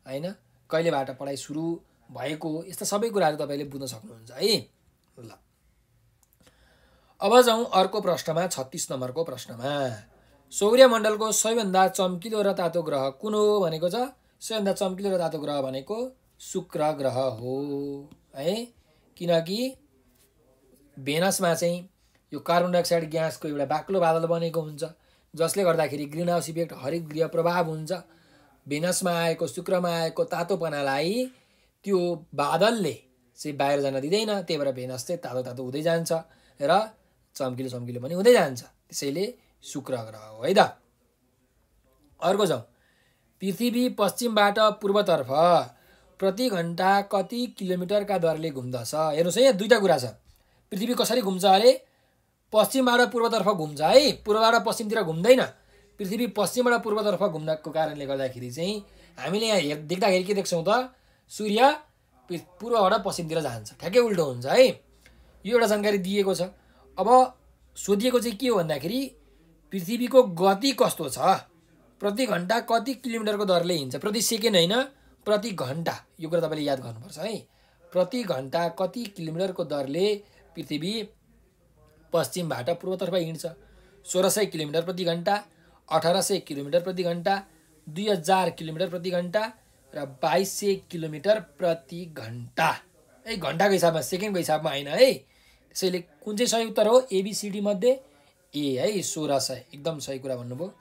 हैन, कहिलेबाट पढाइ सुरु भएको हो, यस्ता सबै कुराहरू तपाईँले बुझ्न सक्नुहुन्छ है। ल अब जाउँ अर्को प्रश्नमा, 36 नम्बरको प्रश्नमा। सौर्यमण्डलको सबैभन्दा चम्किलो र तातो ग्रह कुन हो भनेको छ। सबैभन्दा चम्किलो र तातो ग्रह भनेको शुक्र ग्रह हो है। किनकि भेनसमा चाहिँ यो कार्बन डाइअक्साइड ग्यासको एउटा बाक्लो बादल बनेको हुन्छ, जसले गर्दाखेरि ग्रिन हाउस इफेक्ट हरित गृह प्रभाव हुन्छ। भेनसमा आएको, शुक्रमा आएको तातोपनालाई त्यो बादलले चाहिँ बाहिर जान दिँदैन, त्यही भएर भेनस चाहिँ तातो तातो हुँदै जान्छ र चम्किलो चम्किलो पनि हुँदै जान्छ। त्यसैले शुक्र ग्रह हो है त। अर्को जाउँ, पृथ्वी पश्चिमबाट पूर्वतर्फ प्रति घण्टा कति किलोमिटरका दरले घुम्दछ। हेर्नुहोस् है, यहाँ दुईवटा कुरा छ। पृथ्वी कसरी घुम्छ अरे? पश्चिमबाट पूर्वतर्फ घुम्छ है, पूर्वबाट पश्चिमतिर घुम्दैन। पृथ्वी पश्चिमबाट पूर्वतर्फ घुम्नको कारणले गर्दाखेरि चाहिँ हामीले यहाँ देख्दाखेरि के देख्छौँ त? सूर्य पूर्वबाट पश्चिमतिर जान्छ, ठ्याक्कै उल्टो हुन्छ है। यो एउटा जानकारी दिएको छ। अब सोधिएको चाहिँ के हो भन्दाखेरि पृथ्वीको गति कस्तो छ, प्रति घण्टा कति किलोमिटरको दरले हिँड्छ, प्रति सेकेन्ड होइन, प्रति घण्टा। यो कुरा तपाईँले याद गर्नुपर्छ है। प्रति घण्टा कति किलोमिटरको दरले पृथ्वी पश्चिमबाट पूर्वतर्फ हिँड्छ। 1600 किलोमिटर प्रति घण्टा, 1800 किलोमिटर प्रति घण्टा, 2000 किलोमिटर प्रति घण्टा र 2200 किलोमिटर प्रति घण्टा। है घण्टाको हिसाबमा, सेकेन्डको हिसाबमा होइन है। त्यसैले कुन चाहिँ सही उत्तर हो? एबिसिडी मध्ये ए है, 1600 एकदम सही कुरा भन्नुभयो।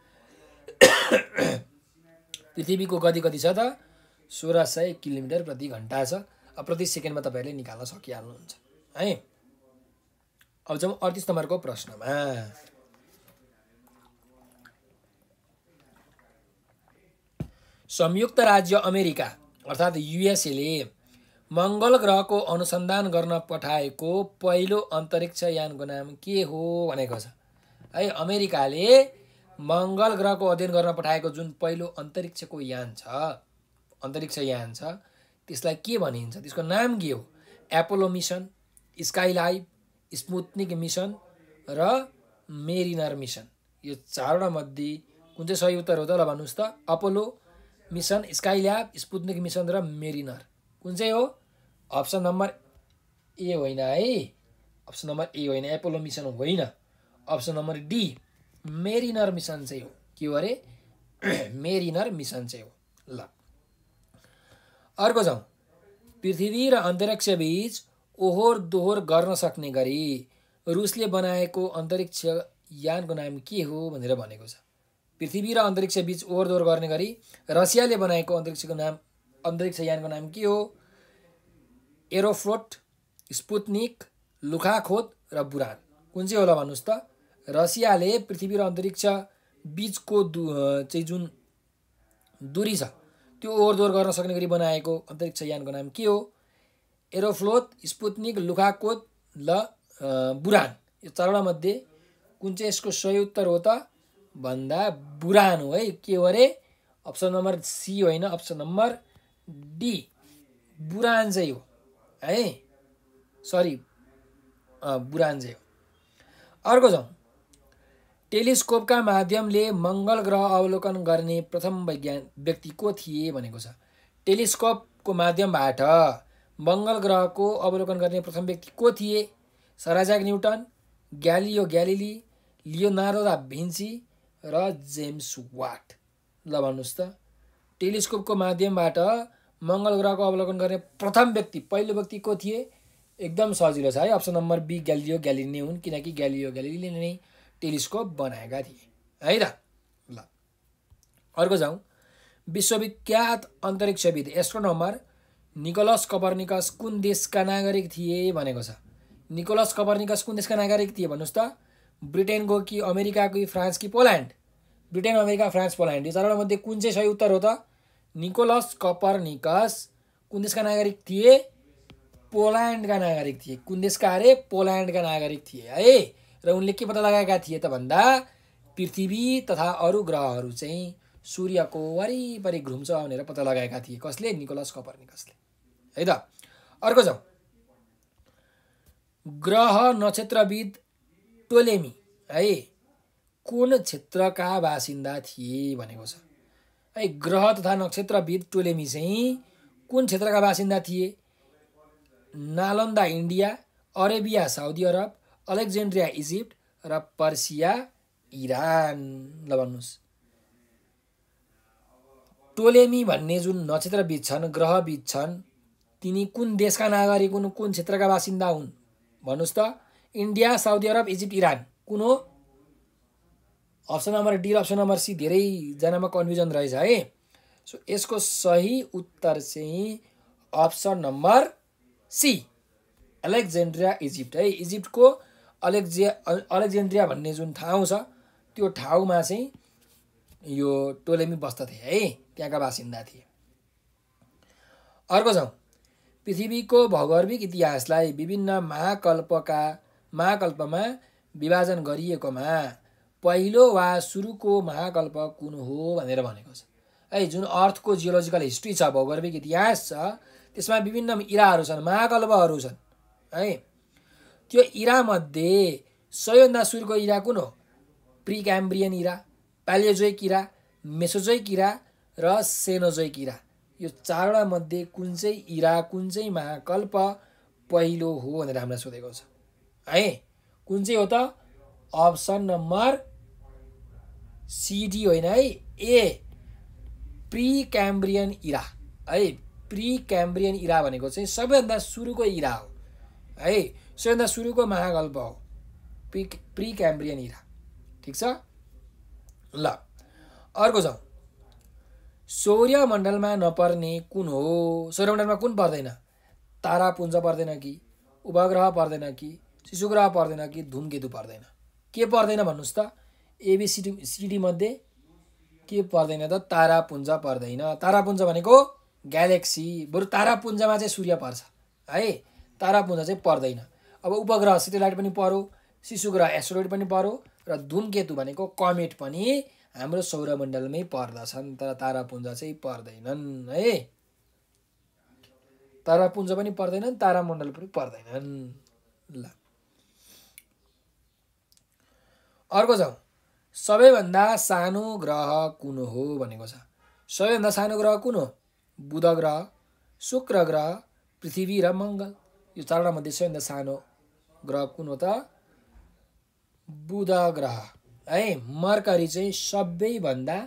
पृथ्वीको गति कति छ त? 1600 किलोमिटर प्रति घण्टा छ। अब प्रति सेकेन्डमा तपाईँहरूले निकाल्न सकिहाल्नुहुन्छ है। अब जाउँ 38 नम्बरको प्रश्नमा। संयुक्त राज्य अमेरिका अर्थात् युएसए मङ्गल ग्रहको अनुसन्धान गर्न पठाएको पहिलो अन्तरिक्ष यानको नाम के हो भनेको छ है। अमेरिकाले मङ्गल ग्रहको अध्ययन गर्न पठाएको जुन पहिलो अन्तरिक्ष यान छ त्यसलाई के भनिन्छ? त्यसको नाम के हो? एपोलो मिसन, स्काइलाइभ, स्पुत्निक मिसन र मेरिनर मिसन। यो चारवटा मध्ये कुन चाहिँ सही उत्तर हो त? ल भन्नुहोस् त। अपोलो मिसन, स्काइल्याब, स्पुत्निक मिसन र मेरिनर कुन चाहिँ हो? अप्सन नम्बर ए होइन है। अप्सन नम्बर ए होइन, एपोलो मिसन होइन। Option number D mariner mission चाहिँ हो। के हो अरे? मेरिनर मिसन चाहिँ हो। ल अर्को जाउँ, पृथ्वी र अन्तरिक्ष बीच ओहोर दोहोर गर्न सक्ने गरी रुसले बनाएको अन्तरिक्ष यानको नाम के हो भनेर भनेको छ। पृथ्वी र अन्तरिक्ष बीच ओहोर दोहोर गर्ने गरी रसियाले बनाएको अन्तरिक्ष यानको नाम के हो? एरोफ्लोट, स्पुत्निक, लुखाखोत र बुरान। कुन चाहिँ होला भन्नुहोस् त? रसियाले पृथ्वी र अन्तरिक्ष बीचको चाहिँ जुन दूरी छ त्यो ओहोर दोहोर गर्न सक्ने गरी बनाएको अन्तरिक्ष यानको नाम के हो? एरोफ्लोट, स्पुत्निक, लुखाकोत ल बुरान। यो चारवटा मध्ये कुन चाहिँ यसको सही उत्तर हो त भन्दा बुरान हो है। के हो अरे? अप्सन नम्बर सी होइन, अप्सन नम्बर डी बुरान चाहिँ हो है। सरी, बुरान चाहिँ हो। अर्को जाउँ। टेलिस्कोपका माध्यमले मङ्गल ग्रह अवलोकन गर्ने प्रथम व्यक्ति को थिए भनेको छ। टेलिस्कोपको माध्यमबाट मङ्गल ग्रहको अवलोकन गर्ने प्रथम व्यक्ति को थिए? Sir Isaac Newton, Galileo Galilei, Leonardo da Vinci र जेम्स वाट। ल भन्नुहोस् त, टेलिस्कोपको माध्यमबाट मङ्गल ग्रहको अवलोकन गर्ने प्रथम व्यक्ति, पहिलो व्यक्ति को थिए? एकदम सजिलो छ है, option number be Galileo Galilei नै हुन्, किनकि ग्यालिलियो ग्यालिलीले नै टेलिस्कोप बनाएका थिए है त। ल अर्को जाउँ। विश्वविख्यात अन्तरिक्षविद एस्ट्रोनोमर निकोलस कपर्निकस कुन देशका नागरिक थिए भनेको छ। निकोलस कपर्निकस कुन देशका नागरिक थिए भन्नुहोस् त? ब्रिटेनको कि अमेरिकाको कि फ्रान्स कि Poland? Britain, America, France, Poland. यो चारवटा मध्ये कुन चाहिँ सही उत्तर हो त? निकोलस कपर्निकस कुन देशका नागरिक थिए? पोल्यान्डका नागरिक थिए। कुन देशका अरे? पोल्यान्डका नागरिक थिए है। र उनले के पत्ता लगाएका थिए त भन्दा पृथ्वी तथा अरू ग्रहहरू चाहिँ सूर्यको वरिपरि घुम्छ भनेर पत्ता लगाएका थिए। कसले? निकोलस कपर्निकसले है त। अर्को जाउँ। ग्रह नक्षत्रविद टोलेमी है कुन क्षेत्रका बासिन्दा थिए भनेको छ है। ग्रह तथा नक्षत्रविद टोलेमी चाहिँ कुन क्षेत्रका बासिन्दा थिए? Nalanda India, Arabia Saudi Arab, Alexandria Egypt र पर्सिया इरान। ल भन्नुहोस्। टोलेमी भन्ने जुन नक्षत्रविद छन्, ग्रहविद छन्, तिनी कुन देशका नागरिक हुन्, कुन क्षेत्रका बासिन्दा हुन् भन्नुहोस् त? India, Saudi Arab, Egypt, Iran. कुन हो? अप्सन नम्बर डी र अप्सन नम्बर सी धेरैजनामा कन्फ्युजन रहेछ है। सो यसको सही उत्तर चाहिँ option number C Alexandria Egypt है। इजिप्टको अलेक्जेन्ड्रिया भन्ने जुन ठाउँ छ त्यो ठाउँमा चाहिँ यो टोलेमी बस्दथे है, त्यहाँका बासिन्दा थिए। अर्को जाउँ। पृथ्वीको भौगोलिक इतिहासलाई विभिन्न महाकल्पमा विभाजन गरिएकोमा पहिलो वा सुरुको महाकल्प कुन हो भनेर भनेको छ है। जुन अर्थको जियोलोजिकल हिस्ट्री छ, भौगोलिक इतिहास छ, त्यसमा विभिन्न इराहरू छन्, महाकल्पहरू छन् है। त्यो इरामध्ये सबैभन्दा सुरुको इरा कुन हो? प्री क्याम्ब्रियन इरा, प्यालियोजोइक इरा, मेसोजोइक इरा र सेनोजोइक इरा। यो चारवटा मध्ये कुन चाहिँ इरा, कुन चाहिँ महाकल्प पहिलो हो भनेर हामीलाई सोधेको छ है। कुन चाहिँ हो त? अप्सन नम्बर सिडी होइन है, ए प्री क्याम्ब्रियन इरा है। प्री क्याम्ब्रियन इरा भनेको चाहिँ सबैभन्दा सुरुको इरा हो है, सबैभन्दा सुरुको महाकल्प हो प्री क्याम्ब्रियन इरा। ठिक छ। ल अर्को जाउँ। सौर्यमण्डलमा नपर्ने कुन हो? सौर्यमण्डलमा कुन पर्दैन? तारापुञ्ज पर्दैन कि, उपग्रह पर्दैन कि, शिशुग्रह पर्दैन कि, धूमकेतु पर्दैन? के पर्दैन भन्नुहोस् त? एबिसिडी मध्ये के पर्दैन त? तारापुञ्ज पर्दैन। तारापुञ्ज भनेको ग्यालेक्सी, बरु तारापुञ्जमा चाहिँ सूर्य पर्छ है, तारापुञ्ज चाहिँ पर्दैन। अब उपग्रह सेटेलाइट पनि पर्यो, शिशुग्रह एस्ट्रोइड पनि पर्यो र धूमकेतु भनेको कमेट पनि हाम्रो सौरमण्डलमै पर्दछन्, तर तारापुञ्ज चाहिँ पर्दैनन् है। तारापुञ्ज पनि पर्दैनन्, तारामण्डल पनि पर्दैनन्। ल अर्को जाउँ। सबैभन्दा सानो ग्रह कुन हो भनेको छ। सबैभन्दा सानो ग्रह कुन हो? बुध ग्रह, शुक्र ग्रह, पृथ्वी र मङ्गल। यो चारवटा मध्ये सबैभन्दा सानो ग्रह कुन हो त? बुध ग्रह है। मर्करी चाहिँ सबैभन्दा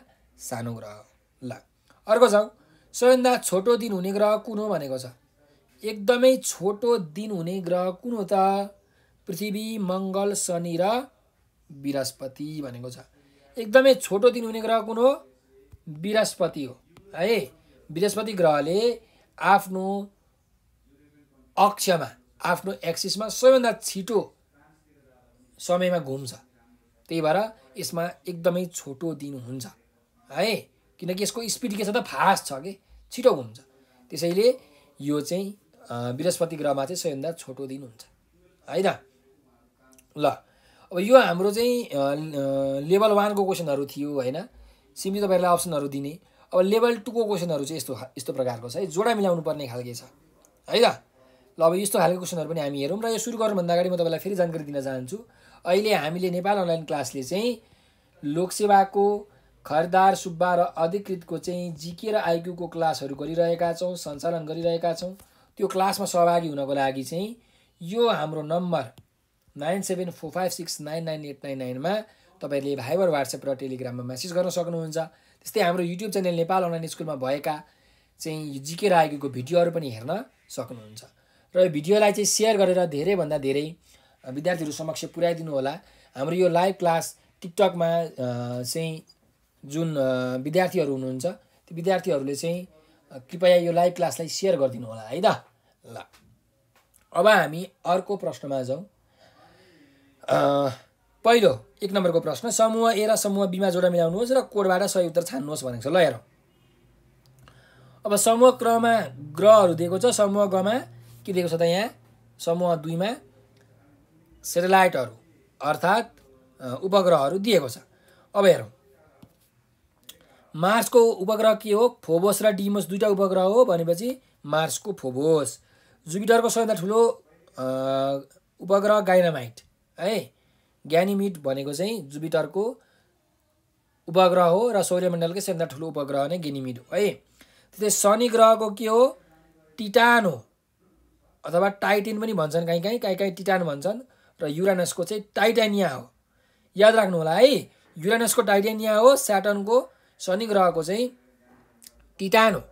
सानो ग्रह हो। ल अर्को जाउँ। सबैभन्दा छोटो दिन हुने ग्रह कुन हो भनेको छ। एकदमै छोटो दिन हुने ग्रह कुन हो त? पृथ्वी, मङ्गल, शनि र बृहस्पति भनेको छ। एकदमै छोटो दिन हुने ग्रह कुन हो? बृहस्पति हो है। बृहस्पति ग्रहले आफ्नो अक्षमा, आफ्नो एक्सिसमा सबैभन्दा छिटो समयमा घुम्छ, त्यही भएर यसमा एकदमै छोटो दिन हुन्छ है। किनकि यसको स्पिड के छ त? फास्ट छ कि छिटो घुम्छ, त्यसैले यो चाहिँ बृहस्पति ग्रहमा चाहिँ सबैभन्दा छोटो दिन हुन्छ है त। ल अब यो हाम्रो चाहिँ लेभल 1 को क्वेसनहरू थियो होइन। सिम्पली तपाईँहरूलाई अप्सनहरू दिने। अब लेभल 2 को क्वेसनहरू चाहिँ यस्तो प्रकारको छ है, जोडा मिलाउनु पर्ने खालके छ है त। ल अब यस्तो खालको क्वेसनहरू पनि हामी हेरौँ। र यो सुरु गर्नुभन्दा अगाडि म तपाईँलाई फेरि जानकारी दिन चाहन्छु। अहिले हामीले नेपाल अनलाइन क्लासले चाहिँ लोकसेवाको खरिदार सुब्बा र अधिकृतको चाहिँ जिके र आइक्यूको क्लासहरू गरिरहेका छौँ, सञ्चालन गरिरहेका छौँ। त्यो क्लासमा सहभागी हुनको लागि चाहिँ यो हाम्रो नम्बर 9745699899 मा तपाईँहरूले भाइबर, व्हाट्सएप र टेलिग्राममा मेसेज गर्न सक्नुहुन्छ। त्यस्तै हाम्रो युट्युब च्यानल नेपाल अनलाइन स्कुलमा भएका चाहिँ जिके र आइक्यूको भिडियोहरू पनि हेर्न सक्नुहुन्छ। र यो भिडियोलाई चाहिँ सेयर गरेर धेरैभन्दा धेरै विद्यार्थीहरू समक्ष पुर्याइदिनु होला। हाम्रो यो लाइभ क्लास टिकटकमा चाहिँ जुन विद्यार्थीहरू हुनुहुन्छ ती विद्यार्थीहरूले चाहिँ कृपया यो लाइभ क्लासलाई सेयर गरिदिनु होला है त। ल अब हामी अर्को प्रश्नमा जाउँ। पहिलो 1 नम्बरको प्रश्न, समूह ए र समूह बीमा जोडा मिलाउनुहोस् र कोडबाट सही उत्तर छान्नुहोस् भनेको छ। ल हेरौँ। अब समूह क्रममा ग्रहहरू दिएको छ। समूह गमा के दिएको छ त? यहाँ समूह 2 मा सेटेलाइटहरू अर्थात् उपग्रहहरू दिएको छ। अब हेरौँ। मार्सको उपग्रह के हो? फोबोस र डिमोस दुईटा उपग्रह हो भनेपछि मार्सको फोबोस। जुपिटरको सबैभन्दा ठुलो उपग्रह गाइनामाइट है। ग्यानिमिड भनेको चाहिँ जुपिटरको उपग्रह हो र सौर्यमण्डलकै सबैभन्दा ठुलो उपग्रह नै ग्यानिमिड हो है। त्यस्तै शनि ग्रहको के हो? टिटान हो अथवा टाइटेन पनि भन्छन्, कहीँ टिटान भन्छन्। र युरानसको चाहिँ टाइटानिया हो। याद राख्नु होला है, युरानसको टाइटानिया हो, स्याटर्नको शनि ग्रहको चाहिँ टिटान हो।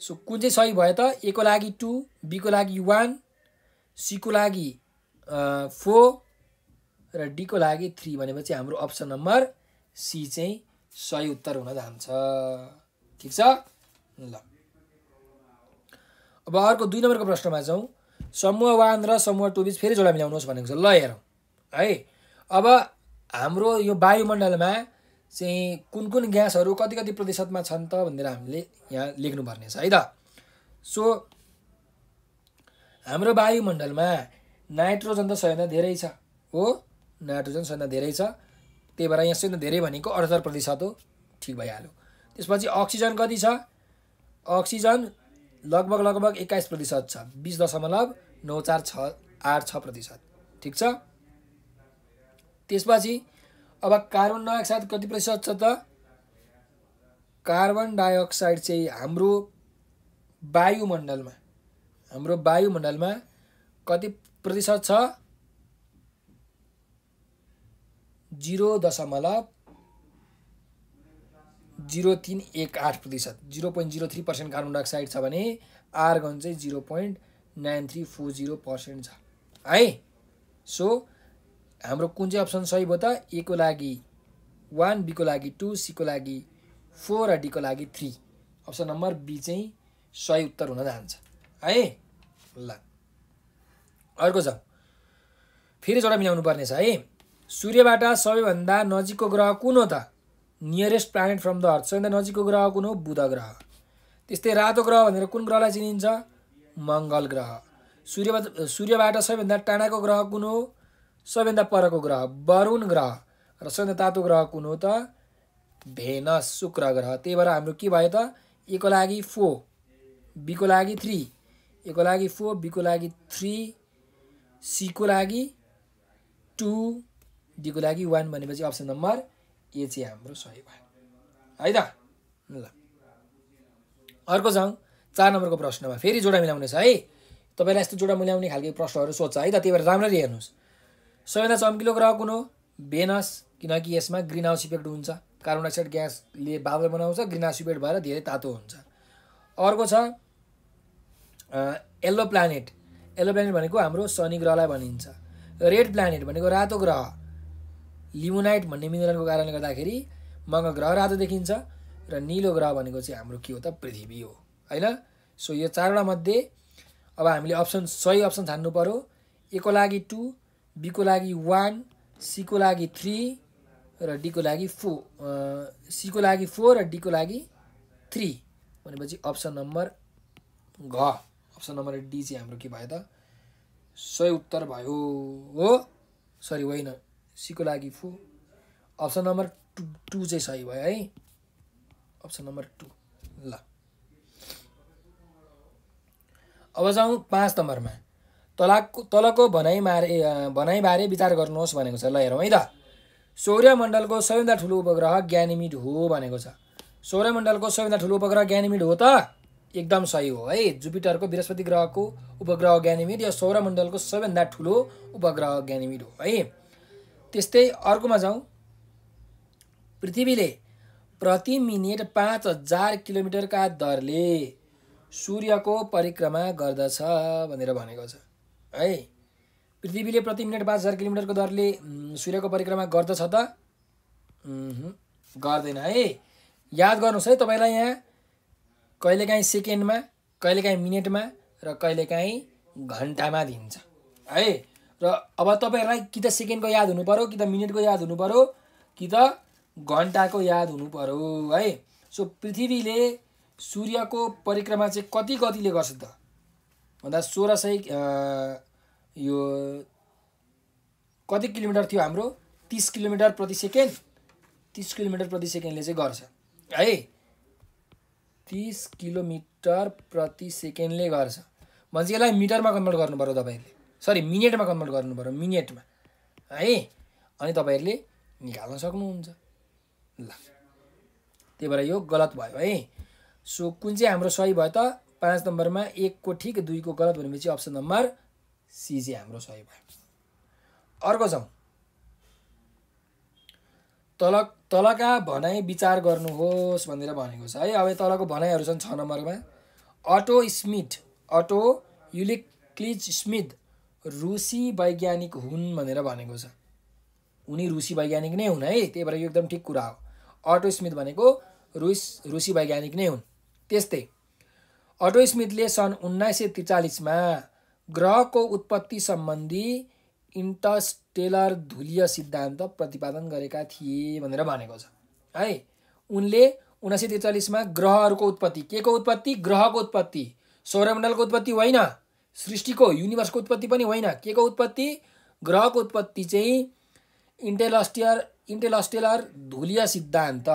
सो कुन चाहिँ सही भयो त? ए को लागि 2, बी को लागि 1, सी को लागि 4 र डी को लागि 3 भनेपछि हाम्रो अप्सन नम्बर सी चाहिँ सही उत्तर हुन जान्छ। ठिक छ। ल अब अर्को 2 नम्बरको प्रश्नमा जाउँ। समूह 1 र समूह 2 बीच फेरि जोडा मिलाउनुहोस् भनेको छ। ल हेरौँ है। अब हाम्रो यो वायुमण्डलमा चाहिँ कुन कुन ग्यासहरू कति कति प्रतिशतमा छन् त भनेर हामीले यहाँ लेख्नुपर्ने छ है त। सो हाम्रो वायुमण्डलमा नाइट्रोजन त सबैभन्दा धेरै छ हो, नाइट्रोजन सबैभन्दा धेरै छ, त्यही भएर यहाँ सबैभन्दा धेरै भनेको 78% हो। ठिक भइहाल्यो। त्यसपछि अक्सिजन कति छ? अक्सिजन लगभग 21% छ, 20.9486%। ठिक छ। त्यसपछि अब कार्बन डाइअक्साइड कति प्रतिशत छ त? कार्बन डाइअक्साइड चाहिँ हाम्रो वायुमण्डलमा कति प्रतिशत छ? 0.0318%, 0.03% कार्बन डाइअक्साइड छ भने आर्गन चाहिँ 0.9340% छ है। सो हाम्रो कुन चाहिँ अप्सन सही भयो त? ए को लागि 1, बी को लागि 2, सी को लागि 4 र डी को लागि 3। अप्सन नम्बर बी चाहिँ सही उत्तर हुन जान्छ है। ल अर्को जाउँ। फेरि जोडा मिलाउनु पर्ने छ है। सूर्यबाट सबैभन्दा नजिकको ग्रह कुन हो त? Nearest planet from the earth, सबैभन्दा नजिकको ग्रह कुन हो? बुध ग्रह। त्यस्तै रातो ग्रह भनेर कुन ग्रहलाई चिनिन्छ? मङ्गल ग्रह। सूर्यबाट सबैभन्दा टाढाको ग्रह कुन हो? सबैभन्दा परको ग्रह वरुण ग्रह। र सबैभन्दा तातो ग्रह कुन हो त? भेनस, शुक्र ग्रह। त्यही भएर हाम्रो के भयो त? ए को लागि 4, बी को लागि 3, ए को लागि 4, बी को लागि 3, सी को लागि 2, डी को लागि 1 भनेपछि अप्सन नम्बर ए चाहिँ हाम्रो सही भयो है त। ल अर्को जाउँ। 4 नम्बरको प्रश्नमा फेरि जोडा मिलाउने छ है। तपाईँलाई यस्तो जोडा मिलाउने खालको प्रश्नहरू सोध्छ है त, त्यही भएर राम्ररी हेर्नुहोस्। सबैभन्दा चम्किलो ग्रह कुन हो? भेनस, किनकि यसमा ग्रिन हाउस इफेक्ट हुन्छ। कार्बन डाइअक्साइड ग्यासले बादल बनाउँछ, ग्रिन हाउस इफेक्ट भएर धेरै तातो हुन्छ। अर्को छ येल्लो प्लानेट भनेको हाम्रो शनि ग्रहलाई भनिन्छ। रेड प्लानेट भनेको रातो ग्रह, लिमोनाइट भन्ने मिनरलको कारणले गर्दाखेरि मङ्गल ग्रह रातो देखिन्छ। र नीलो ग्रह भनेको चाहिँ हाम्रो के हो त, पृथ्वी हो हैन। सो यो चारवटा मध्ये अब हामीले सही अप्सन छान्नु पर्यो। ए को लागि 2, बी को लागि 1, सी को लागि 3 र डी को लागि 4, सी को लागि 4 र डी को लागि 3 भनेपछि अप्सन नम्बर घ, अप्सन नम्बर डी चाहिँ हाम्रो के भयो त, सही उत्तर भयो हो। सरी होइन, सी को लागि 4, अप्सन नम्बर 2 चाहिँ सही भयो है, अप्सन नम्बर 2। ल अब जाउँ 5 नम्बरमा। तलको भनाइबारे विचार गर्नुहोस् भनेको छ। ल हेरौँ है त। सौर्यमण्डलको सबैभन्दा ठुलो उपग्रह ग्यानिमिड हो भनेको छ। सौर्यमण्डलको सबैभन्दा ठुलो उपग्रह ग्यानिमिड हो त, एकदम सही हो है। जुपिटरको बृहस्पति ग्रहको उपग्रह ग्यानिमिड या सौर्यमण्डलको सबैभन्दा ठुलो उपग्रह ग्यानिमिड हो है। त्यस्तै अर्कोमा जाउँ। पृथ्वीले प्रति मिनेट 5000 किलोमिटरका दरले सूर्यको परिक्रमा गर्दछ भनेर भनेको छ है। पृथ्वीले प्रति मिनेट 5000 किलोमिटरको दरले सूर्यको परिक्रमा गर्दछ त, गर्दैन है। याद गर्नुहोस् है, तपाईँलाई यहाँ कहिलेकाहीँ सेकेन्डमा, कहिलेकाहीँ मिनेटमा र कहिलेकाहीँ घन्टामा दिन्छ है। र अब तपाईँहरूलाई कि त सेकेन्डको याद हुनु पर्यो, कि त मिनेटको याद हुनु पर्यो, कि त घन्टाको याद हुनु पर्यो है। सो पृथ्वीले सूर्यको परिक्रमा चाहिँ कति गतिले गर्छ त भन्दा 1600 यो कति किलोमिटर थियो हाम्रो, 30 किलोमिटर प्रति सेकेन्ड, 30 किलोमिटर प्रति सेकेन्डले चाहिँ गर्छ है। 30 किलोमिटर प्रति सेकेन्डले गर्छ भनेपछि यसलाई मिटरमा कन्भर्ट गर्नु पर्यो तपाईँहरूले, सरी मिनेटमा कन्भर्ट गर्नु पर्यो, मिनेटमा है। अनि तपाईँहरूले निकाल्न सक्नुहुन्छ। ल त्यही भएर यो गलत भयो है। सो कुन चाहिँ हाम्रो सही भयो त, 5 नम्बरमा 1 को ठिक 2 को गलत भनेपछि अप्सन नम्बर सी चाहिँ हाम्रो सही भयो। अर्को जाउँ। तलका भनाइ विचार गर्नुहोस् भनेर भनेको छ है। अब तलको भनाइहरू छन् 6 नम्बरमा। अटो युलिक्लिज स्मिथ रुसी वैज्ञानिक हुन् भनेर भनेको छ। उनी रुसी वैज्ञानिक नै हुन् है, त्यही भएर यो एकदम ठिक कुरा हो। अटो स्मिथ भनेको रुसी वैज्ञानिक नै हुन्। त्यस्तै अटो स्मिथले सन् 1943मा ग्रहको उत्पत्ति सम्बन्धी इन्टरस्टेलर धुलीय सिद्धान्त प्रतिपादन गरेका थिए भनेर भनेको छ है। उनले 1943मा ग्रहहरूको उत्पत्ति, के को उत्पत्ति, ग्रहको उत्पत्ति, सौर्यमण्डलको उत्पत्ति होइन, सृष्टिको युनिभर्सको उत्पत्ति पनि होइन, के को उत्पत्ति, ग्रहको उत्पत्ति चाहिँ इन्टरस्टेलर धुलीय सिद्धान्त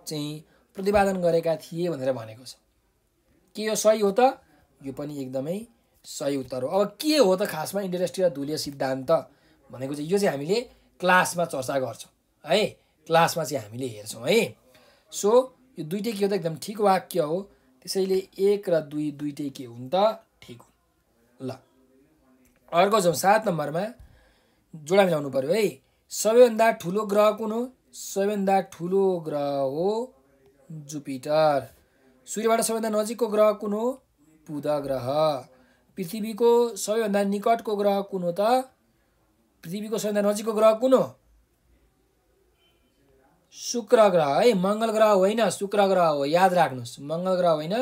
चाहिँ प्रतिपादन गरेका थिए भनेर भनेको छ। के यो सही हो त, यो पनि एकदमै सही उत्तर हो। अब के हो त खासमा इन्टरस्टेलर धुलीय सिद्धान्त भनेको चाहिँ, यो चाहिँ हामीले क्लासमा चर्चा गर्छौँ है, क्लासमा चाहिँ हामीले हेर्छौँ है। सो यो दुइटै के हो त, एकदम ठिक वाक्य हो। त्यसैले 1 र 2 दुइटै के हुन् त, ठिक हुन्। ल अर्को जाउँ। 7 नम्बरमा जोडा मिलाउनु पर्यो है। सबैभन्दा ठुलो ग्रह कुन हो, सबैभन्दा ठुलो ग्रह हो जुपिटर। सूर्यबाट सबैभन्दा नजिकको ग्रह कुन हो, बुध ग्रह। पृथ्वीको सबैभन्दा निकटको ग्रह कुन हो त, पृथ्वीको सबैभन्दा नजिकको ग्रह कुन हो, शुक्र ग्रह है, मङ्गल ग्रह होइन, शुक्र ग्रह हो। याद राख्नुहोस्, मङ्गल ग्रह होइन,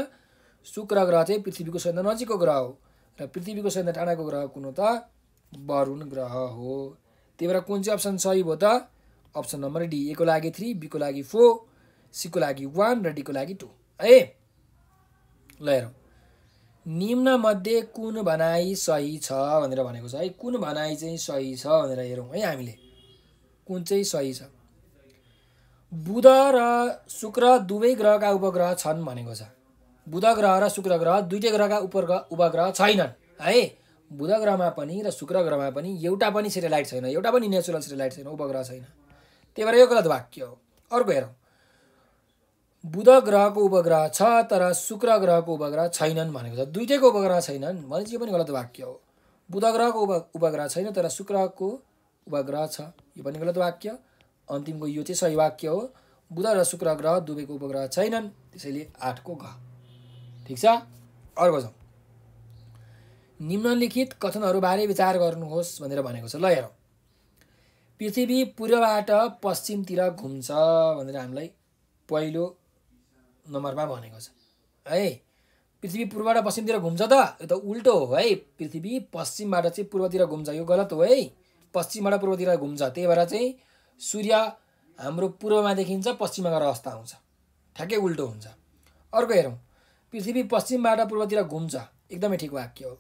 शुक्र ग्रह चाहिँ पृथ्वीको सबैभन्दा नजिकको ग्रह हो। र पृथ्वीको सबैभन्दा टाढाको ग्रह कुन हो त, वरुण ग्रह हो। त्यही भएर कुन चाहिँ अप्सन सही भयो त, अप्सन नम्बर डी। ए को लागि 3, बी को लागि 4, सी को लागि 1 र डी को लागि 2 है। ल हेरौँ। निम्न मध्ये कुन भनाइ सही छ भनेर भनेको छ है। कुन भनाइ चाहिँ सही छ भनेर हेरौँ है हामीले, कुन चाहिँ सही छ। बुध र शुक्र दुवै ग्रहका उपग्रह छन् भनेको छ। बुध ग्रह र शुक्र ग्रह दुईटै ग्रहका उपग्रह छैनन् है। बुध ग्रहमा पनि र शुक्र ग्रहमा पनि एउटा पनि सेटेलाइट छैन, एउटा पनि नेचुरल सेटेलाइट छैन, उपग्रह छैन। त्यही भएर यो गलत वाक्य हो। अर्को हेरौँ। बुध ग्रहको उपग्रह छ तर शुक्र ग्रहको उपग्रह छैनन् भनेको छ। दुईटैको उपग्रह छैनन् भनेपछि यो पनि गलत वाक्य हो। बुध ग्रहको उपग्रह छैन तर शुक्रको उपग्रह छ, यो पनि गलत वाक्य। अन्तिमको यो चाहिँ सही वाक्य हो। बुध र शुक्र ग्रह दुवैको उपग्रह छैनन्, त्यसैले 8 को घ। ठिक छ। अर्को जाउँ। निम्नलिखित कथनहरूबारे विचार गर्नुहोस् भनेर भनेको छ। ल हेरौँ, पृथ्वी पूर्वबाट पश्चिमतिर घुम्छ भनेर हामीलाई पहिलो नम्बरमा भनेको छ है। पृथ्वी पूर्वबाट पश्चिमतिर घुम्छ त, यो त उल्टो हो है। पृथ्वी पश्चिमबाट चाहिँ पूर्वतिर घुम्छ, यो गलत हो है। पश्चिमबाट पूर्वतिर घुम्छ, त्यही भएर चाहिँ सूर्य हाम्रो पूर्वमा देखिन्छ, पश्चिममा गएर अस्त आउँछ, ठ्याक्कै उल्टो हुन्छ। अर्को हेरौँ, पृथ्वी पश्चिमबाट पूर्वतिर घुम्छ, एकदमै ठिक वाक्य हो।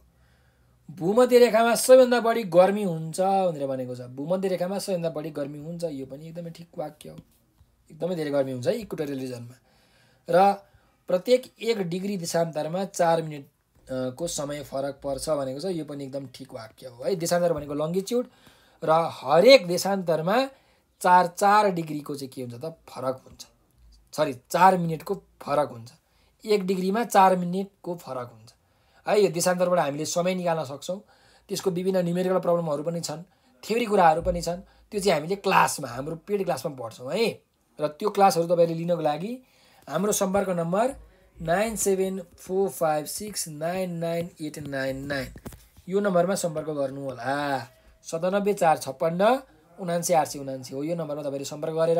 भूमध्य रेखामा सबैभन्दा बढी गर्मी हुन्छ भनेर भनेको छ। भूमध्य रेखामा सबैभन्दा बढी गर्मी हुन्छ, यो पनि एकदमै ठिक वाक्य हो। एकदमै धेरै गर्मी हुन्छ है इक्वेटोरियल रिजनमा। र प्रत्येक 1 डिग्री देशान्तरमा 4 मिनटको समय फरक पर्छ भनेको छ, यो पनि एकदम ठिक वाक्य हो है। देशान्तर भनेको लङ्गिच्युड, र हरेक देशान्तरमा 4 डिग्रीको चाहिँ के हुन्छ त फरक हुन्छ। 4 मिनटको फरक हुन्छ। 1 डिग्रीमा 4 मिनटको फरक हुन्छ है। यो देशान्तरबाट हामीले समय निकाल्न सक्छौँ। त्यसको विभिन्न न्युमेरिकल प्रब्लमहरू पनि छन्, थ्योरी कुराहरू पनि छन्। त्यो चाहिँ हामीले क्लासमा, हाम्रो पेड क्लासमा पढ्छौँ है। र त्यो क्लासहरू तपाईँले लिनको लागि हाम्रो सम्पर्क नम्बर 9745699899 यो नम्बरमा सम्पर्क गर्नु होला। 974559 79879 हो। यो नम्बरमा तपाईँले सम्पर्क गरेर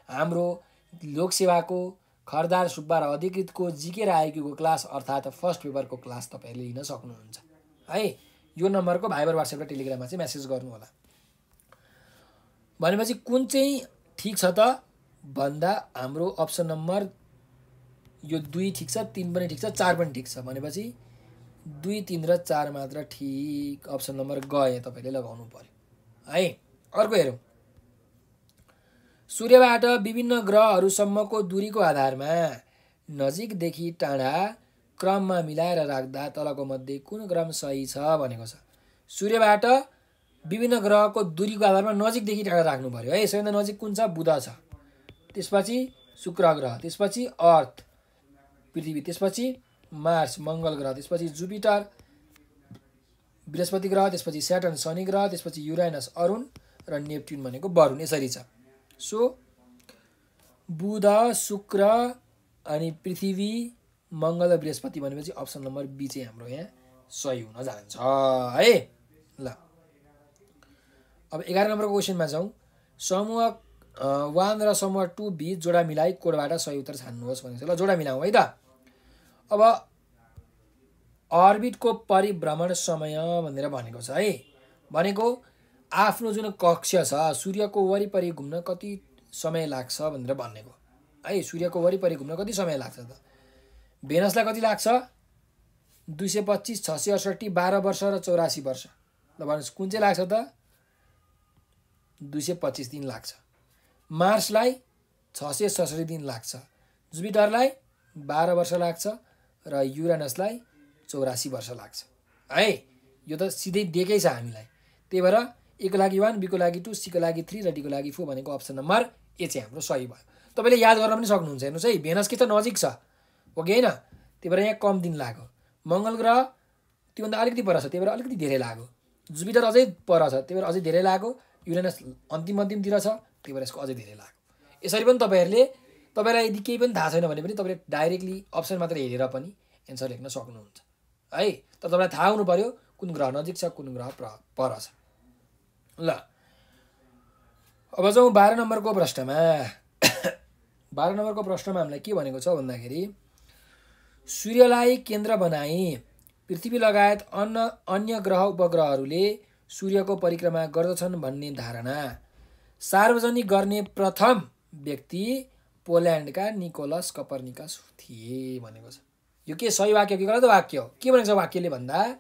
हाम्रो लोकसेवाको खरदार सुब्बा र अधिकृतको जिके र आइक्यूको क्लास अर्थात् फर्स्ट पेपरको क्लास तपाईँले लिन सक्नुहुन्छ है। यो नम्बरको भाइबर, वाट्सएप र टेलिग्राममा चाहिँ मेसेज गर्नु होला। भनेपछि कुन चाहिँ ठिक छ त भन्दा हाम्रो अप्सन नम्बर यो 2 ठिक छ, 3 पनि ठिक छ, 4 पनि ठिक छ। भनेपछि 2, 3 र 4 मात्र ठिक। अप्सन नम्बर गए तपाईँले लगाउनु पर्यो है। अर्को हेरौँ, सूर्यबाट विभिन्न ग्रहहरूसम्मको दूरीको आधारमा नजिकदेखि टाढा क्रममा मिलाएर राख्दा तलको मध्ये कुन क्रम सही छ भनेको छ। सूर्यबाट विभिन्न ग्रहको दूरीको आधारमा नजिकदेखि टाढा राख्नु पर्यो है। सबैभन्दा नजिक कुन छ? बुध छ, त्यसपछि शुक्र ग्रह, त्यसपछि अर्थ पृथ्वी, त्यसपछि मार्स मङ्गल ग्रह, त्यसपछि जुपिटर बृहस्पति ग्रह, त्यसपछि स्याटर्न शनि ग्रह, त्यसपछि युराइनस अरुण र नेप्ट्युन भनेको वरुण। यसरी छ। सो बुध, शुक्र अनि पृथ्वी, मङ्गल र बृहस्पति भनेपछि अप्सन नम्बर बी चाहिँ हाम्रो यहाँ सही हुन जान्छ है। ल अब 11 नम्बरको क्वेसनमा जाउँ। समूह 1 र समूह 2 बीच जोडा मिलाई कोडबाट सही उत्तर छान्नुहोस् भनेको छ। ल जोडा मिलाउँ है त। अब अर्बिटको परिभ्रमण समय भनेर भनेको छ है। भनेको आफ्नो जुन कक्ष छ सूर्यको वरिपरि घुम्न कति समय लाग्छ भनेर भनेको है। सूर्यको वरिपरि घुम्न कति समय लाग्छ त? भेनसलाई कति लाग्छ? 225, 668, 12 वर्ष र 84 वर्ष। ल भन्नुहोस् कुन चाहिँ लाग्छ त? 225 दिन लाग्छ। मार्सलाई 666 दिन लाग्छ। जुपिटरलाई 12 वर्ष लाग्छ र युरानसलाई 84 वर्ष लाग्छ है। यो त सिधै दिएकै छ हामीलाई। त्यही भएर ए को लागि 1, बी को लागि 2, सी को लागि 3 र डी को लागि 4 भनेको अप्सन नम्बर ए चाहिँ हाम्रो सही भयो। तपाईँले याद गर्न पनि सक्नुहुन्छ। हेर्नुहोस् है, भेनस के त नजिक छ हो कि होइन, त्यही भएर यहाँ कम दिन लाग्यो। मङ्गल ग्रह त्योभन्दा अलिकति पर छ, त्यही भएर अलिकति धेरै लाग्यो। जुपिटर अझै पर छ, त्यही भएर अझै धेरै लाग्यो। युरेनस अन्तिमतिर छ, त्यही भएर यसको अझै धेरै लाग्यो। यसरी पनि तपाईँलाई यदि केही पनि थाहा छैन भने पनि तपाईँले डाइरेक्टली अप्सन मात्र हेरेर पनि एन्सर लेख्न सक्नुहुन्छ है। तर तपाईँलाई थाहा हुनु पर्यो कुन ग्रह नजिक छ, कुन ग्रह पर छ। ल अब जाउँ 12 नम्बरको प्रश्नमा। 12 नम्बरको प्रश्नमा हामीलाई के भनेको छ भन्दाखेरि सूर्यलाई केन्द्र बनाई पृथ्वी लगायत अन्य ग्रह उपग्रहहरूले सूर्यको परिक्रमा गर्दछन् भन्ने धारणा सार्वजनिक गर्ने प्रथम व्यक्ति पोल्यान्डका निकोलस कपर्निकस थिए भनेको छ। यो के सही वाक्य कि गलत वाक्य हो? के भनेको छ वाक्यले भन्दा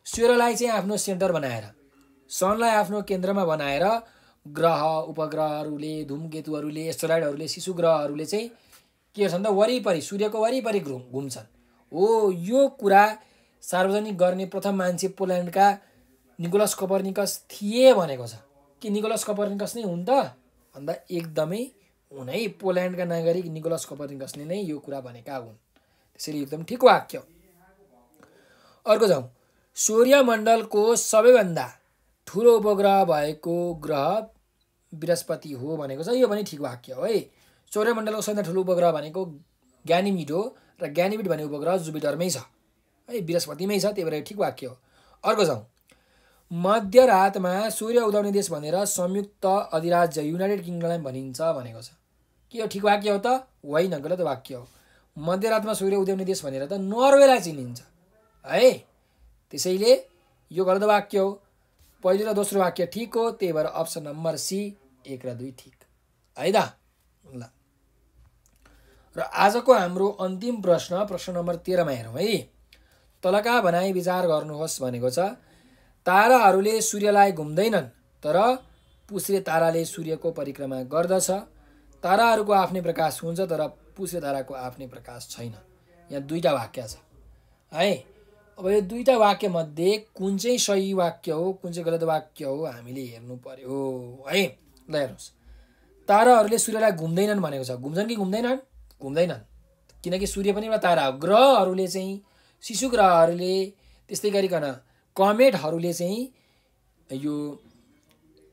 सूर्यलाई चाहिँ आफ्नो सेन्टर बनाएर, सनलाई आफ्नो केन्द्रमा बनाएर ग्रह उपग्रहहरूले, धूमकेतुहरूले, एस्टेरोइडहरूले, शिशु ग्रहहरूले चाहिँ के गर्छन् त वरिपरि, सूर्यको वरिपरि घुम्छन्। हो, यो कुरा सार्वजनिक गर्ने प्रथम मान्छे पोल्यान्डका निकोलस कपर्निकस थिए भनेको छ। के निकोलस कपर्निकस नै हुन् त भन्दा एकदमै हुन् है। पोल्यान्डका नागरिक निकोलस कपर्निकसले नै यो कुरा भनेका हुन्। त्यसैले एकदम ठिक वाक्य। अर्को जाउँ। सूर्यमण्डलको सबैभन्दा ठुलो उपग्रह भएको ग्रह बृहस्पति हो भनेको छ। यो पनि ठिक वाक्य हो है। सौर्यमण्डलको सबैभन्दा ठुलो उपग्रह भनेको ग्यानिमिड हो र ग्यानिमिड भन्ने उपग्रह जुपिटरमै छ है, बृहस्पतिमै छ, त्यही भएर ठिक वाक्य हो। अर्को जाउँ। मध्यरातमा सूर्य उदाउने देश भनेर संयुक्त अधिराज्य युनाइटेड किङडमलाई भनिन्छ भनेको छ। के हो ठिक वाक्य हो त? होइन, गलत वाक्य हो। मध्यरातमा सूर्य उदाउने देश भनेर त नर्वेलाई चिनिन्छ है। त्यसैले यो गलत वाक्य हो। पहिलो र दोस्रो वाक्य ठिक हो, त्यही भएर अप्सन नम्बर सी 1 र 2 ठिक है त। ल र आजको हाम्रो अन्तिम प्रश्न नम्बर 13मा हेरौँ है। तलका भनाइ विचार गर्नुहोस् भनेको छ। ताराहरूले सूर्यलाई घुम्दैनन् तर पुच्छ्रे ताराले सूर्यको परिक्रमा गर्दछ। ताराहरूको आफ्नै प्रकाश हुन्छ तर पुच्छ्रे ताराको आफ्नै प्रकाश छैन। यहाँ दुईटा वाक्य छ है। अब यो दुईटा वाक्य मध्ये कुन चाहिँ सही वाक्य हो, कुन चाहिँ गलत वाक्य हो हामीले हेर्नु पर्यो है। ल हेर्नुहोस्, ताराहरूले सूर्यलाई घुम्दैनन् भनेको छ। घुम्छन् कि घुम्दैनन्? घुम्दैनन्, किनकि सूर्य पनि एउटा तारा हो। ग्रहहरूले चाहिँ, शिशु ग्रहहरूले, त्यस्तै गरिकन कमेटहरूले चाहिँ यो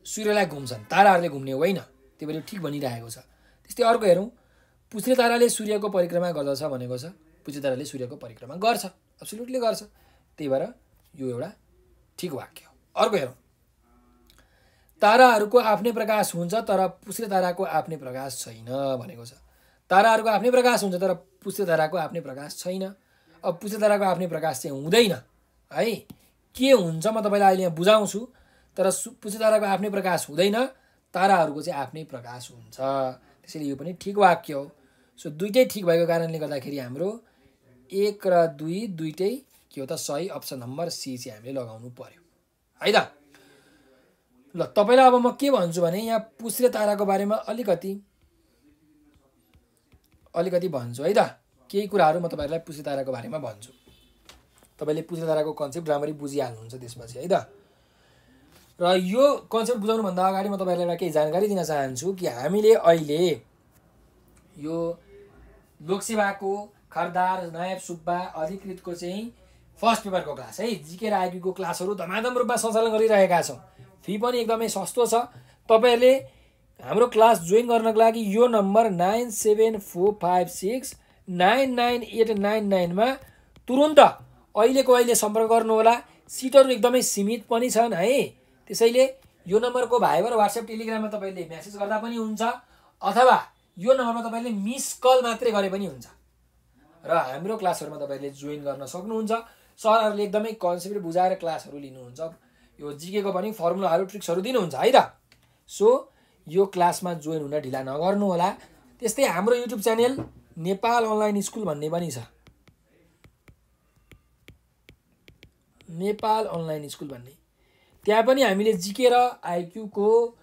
सूर्यलाई घुम्छन्, ताराहरूले घुम्ने होइन। त्यही भएर ठिक भनिरहेको छ। त्यस्तै अर्को हेरौँ, पुच्छ्रे ताराले सूर्यको परिक्रमा गर्दछ भनेको छ। पुच्छ्रे ताराले सूर्यको परिक्रमा गर्छ, एब्सोल्युटली गर्छ। त्यही भएर यो एउटा ठिक वाक्य हो। अर्को हेरौँ, ताराहरूको आफ्नै प्रकाश हुन्छ तर पुच्छ्रे ताराको आफ्नै प्रकाश छैन भनेको छ। ताराहरूको आफ्नै प्रकाश हुन्छ तर पुच्छ्रे ताराको आफ्नै प्रकाश छैन। अब पुच्छ्रे ताराको आफ्नै प्रकाश चाहिँ हुँदैन है। के हुन्छ म तपाईँलाई अहिले यहाँ बुझाउँछु। तर पुच्छ्रे ताराको आफ्नै प्रकाश हुँदैन, ताराहरूको चाहिँ आफ्नै प्रकाश हुन्छ। त्यसैले यो पनि ठिक वाक्य हो। सो दुइटै ठिक भएको कारणले गर्दाखेरि हाम्रो 1 र 2 दुइटै के हो त सही। अप्सन नम्बर सी चाहिँ हामीले लगाउनु पर्यो है त। ल तपाईँलाई अब म के भन्छु भने यहाँ पुच्छ्रे ताराको बारेमा अलिकति भन्छु है त। केही कुराहरू म तपाईँहरूलाई पुच्छ्रे ताराको बारेमा भन्छु। तपाईँले पुच्छ्रे ताराको कन्सेप्ट राम्ररी बुझिहाल्नुहुन्छ त्यसपछि है त। र यो कन्सेप्ट बुझाउनुभन्दा अगाडि म तपाईँहरूलाई एउटा केही जानकारी दिन चाहन्छु कि हामीले अहिले यो लोकसेवाको खरदार नायब सुब्बा अधिकृतको चाहिँ फर्स्ट पेपरको क्लास है, जिके र आइक्यूको क्लासहरू धमाधम रूपमा सञ्चालन गरिरहेका छौँ। फी पनि एकदमै सस्तो छ। तपाईँहरूले हाम्रो क्लास जोइन गर्नको लागि यो नम्बर 9745699899 मा तुरुन्त अहिलेको अहिले सम्पर्क गर्नुहोला। सिटहरू एकदमै सीमित पनि छन् है। त्यसैले यो नम्बरको भाइबर, वाट्सएप, टेलिग्राममा तपाईँले म्यासेज गर्दा पनि हुन्छ, अथवा यो नम्बरमा तपाईँले मिस कल मात्रै गरे पनि हुन्छ। र हाम्रो क्लासहरूमा तपाईँले जोइन गर्न सक्नुहुन्छ। सरहरूले एकदमै कन्सेप्ट बुझाएर क्लासहरू लिनुहुन्छ। यो जिकेको पनि फर्मुलाहरू, ट्रिक्सहरू दिनुहुन्छ है त। सो यो क्लासमा जोइन हुन ढिला नगर्नु होला। त्यस्तै हाम्रो YouTube channel Nepal online school भन्ने पनि छ। नेपाल अनलाइन स्कुल भन्ने, त्यहाँ पनि हामीले जिके र आइक्यूको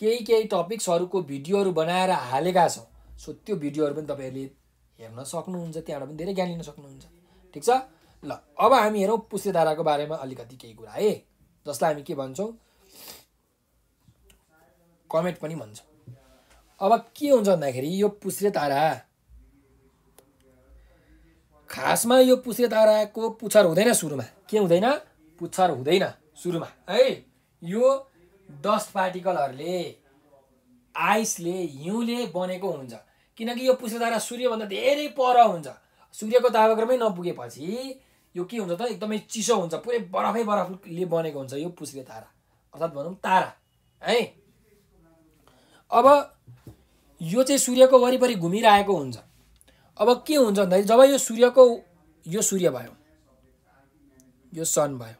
केही टपिक्सहरूको भिडियोहरू बनाएर हालेका छौँ। सो त्यो भिडियोहरू पनि तपाईँहरूले हेर्न सक्नुहुन्छ, त्यहाँबाट पनि धेरै ज्ञान लिन सक्नुहुन्छ। ठिक छ। ल अब हामी हेरौँ पुच्छ्रे ताराको बारेमा अलिकति केही कुरा है, जसलाई हामी के भन्छौँ, कमेट पनि भन्छौँ। अब के हुन्छ भन्दाखेरि यो पुच्छ्रे तारा, खासमा यो पुच्छ्रे ताराको पुच्छर हुँदैन सुरुमा। के हुँदैन? पुच्छर हुँदैन सुरुमा है। यो डस्ट पार्टिकलहरूले, आइसले, हिउँले बनेको हुन्छ। किनकि यो पुच्छ्रे तारा सूर्यभन्दा धेरै पर हुन्छ। सूर्यको तापक्रमै नपुगेपछि यो के हुन्छ त, एकदमै चिसो हुन्छ, पुरै बरफले बनेको हुन्छ यो पुच्छ्रे तारा, अर्थात् भनौँ तारा है। अब यो चाहिँ सूर्यको वरिपरि घुमिरहेको हुन्छ। अब के हुन्छ भन्दाखेरि जब यो सूर्यको, यो सूर्य भयो, यो सन भयो,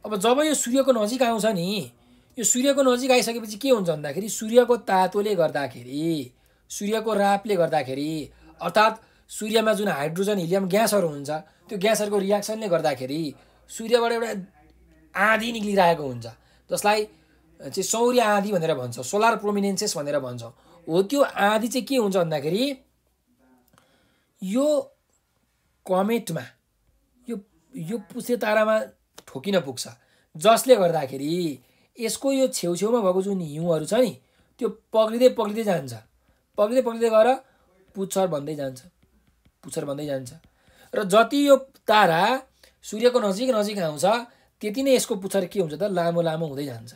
अब जब यो सूर्यको नजिक आउँछ नि, यो सूर्यको नजिक आइसकेपछि के हुन्छ भन्दाखेरि सूर्यको तातोले गर्दाखेरि, सूर्यको रापले गर्दाखेरि, अर्थात् सूर्यमा जुन हाइड्रोजन, हिलियम ग्यासहरू हुन्छ, त्यो ग्यासहरूको रियाक्सनले गर्दाखेरि सूर्यबाट एउटा आँधी निक्लिरहेको हुन्छ, जसलाई चाहिँ सौर्य आँधी भनेर भन्छ, सोलर प्रोमिनेन्सेस भनेर भन्छौँ। हो त्यो आँधी चाहिँ के हुन्छ भन्दाखेरि यो कमेटमा, यो पुच्छ्रे तारामा ठोकिन पुग्छ, जसले गर्दाखेरि यसको यो छेउछेउमा भएको जुन हिउँहरू छ नि, त्यो पग्लिँदै जान्छ, पग्लिँदै गएर पुच्छर बन्दै जान्छ। र जति यो तारा सूर्यको नजिक आउँछ त्यति नै यसको पुच्छर के हुन्छ त, लामो हुँदै जान्छ,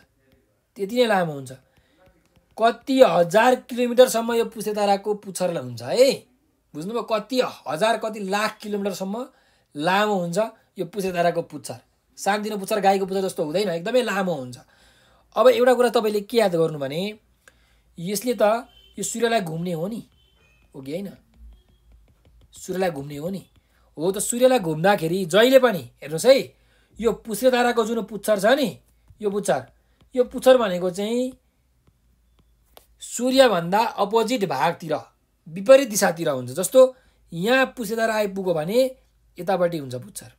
त्यति नै लामो हुन्छ। कति हजार किलोमिटरसम्म यो पुच्छ्रे ताराको पुच्छर हुन्छ है। बुझ्नुभयो? कति हजार, कति लाख किलोमिटरसम्म लामो हुन्छ यो पुच्छ्रेधाराको पुच्छर। सानोतिनो पुच्छर गाईको पुच्छर जस्तो हुँदैन, एकदमै लामो हुन्छ। अब एउटा कुरा तपाईँले के याद गर्नु भने यसले त यो सूर्यलाई घुम्ने हो नि, हो कि होइन? सूर्यलाई घुम्ने हो नि, हो त। सूर्यलाई घुम्दाखेरि जहिले पनि हेर्नुहोस् है, यो पुच्छ्रेधाराको जुन पुच्छर छ नि, यो पुच्छर भनेको चाहिँ सूर्यभन्दा अपोजिट भागतिर, विपरीत दिशातिर हुन्छ। जस्तो यहाँ पुच्छ्रेधारा आइपुग्यो भने यतापट्टि हुन्छ पुच्छर,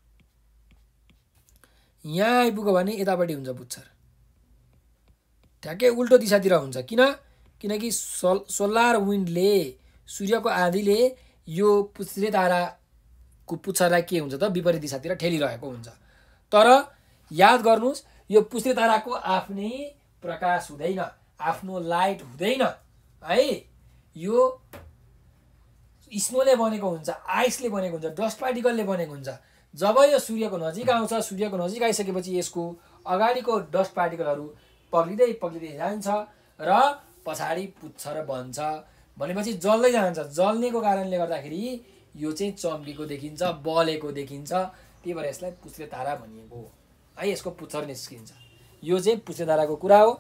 यहाँ आइपुग्यो भने यतापट्टि हुन्छ पुच्छर, ठ्याक्कै उल्टो दिशातिर हुन्छ। किनकि सोलर विन्डले, सूर्यको आँधीले यो पुच्छ्रेधाराको पुच्छरलाई के हुन्छ त विपरीत दिशातिर ठेलिरहेको हुन्छ। तर याद गर्नुहोस्, यो पुच्छ्रेधाराको आफ्नै प्रकाश हुँदैन, आफ्नो लाइट हुँदैन है। यो स्नोले बनेको हुन्छ, आइसले बनेको हुन्छ, डस्ट पार्टिकलले बनेको हुन्छ। जब यो सूर्यको नजिक आउँछ, सूर्यको नजिक आइसकेपछि यसको अगाडिको डस्ट पार्टिकलहरू पग्लिँदै जान्छ र पछाडि पुच्छर बन्छ। भनेपछि जल्दै जान्छ। जल्नेको कारणले गर्दाखेरि यो चाहिँ चम्केको देखिन्छ, बलेको देखिन्छ। त्यही भएर यसलाई पुच्छ्रेधारा भनिएको हो है। यसको पुच्छर निस्किन्छ। यो चाहिँ पुच्छ्रेधाराको कुरा हो।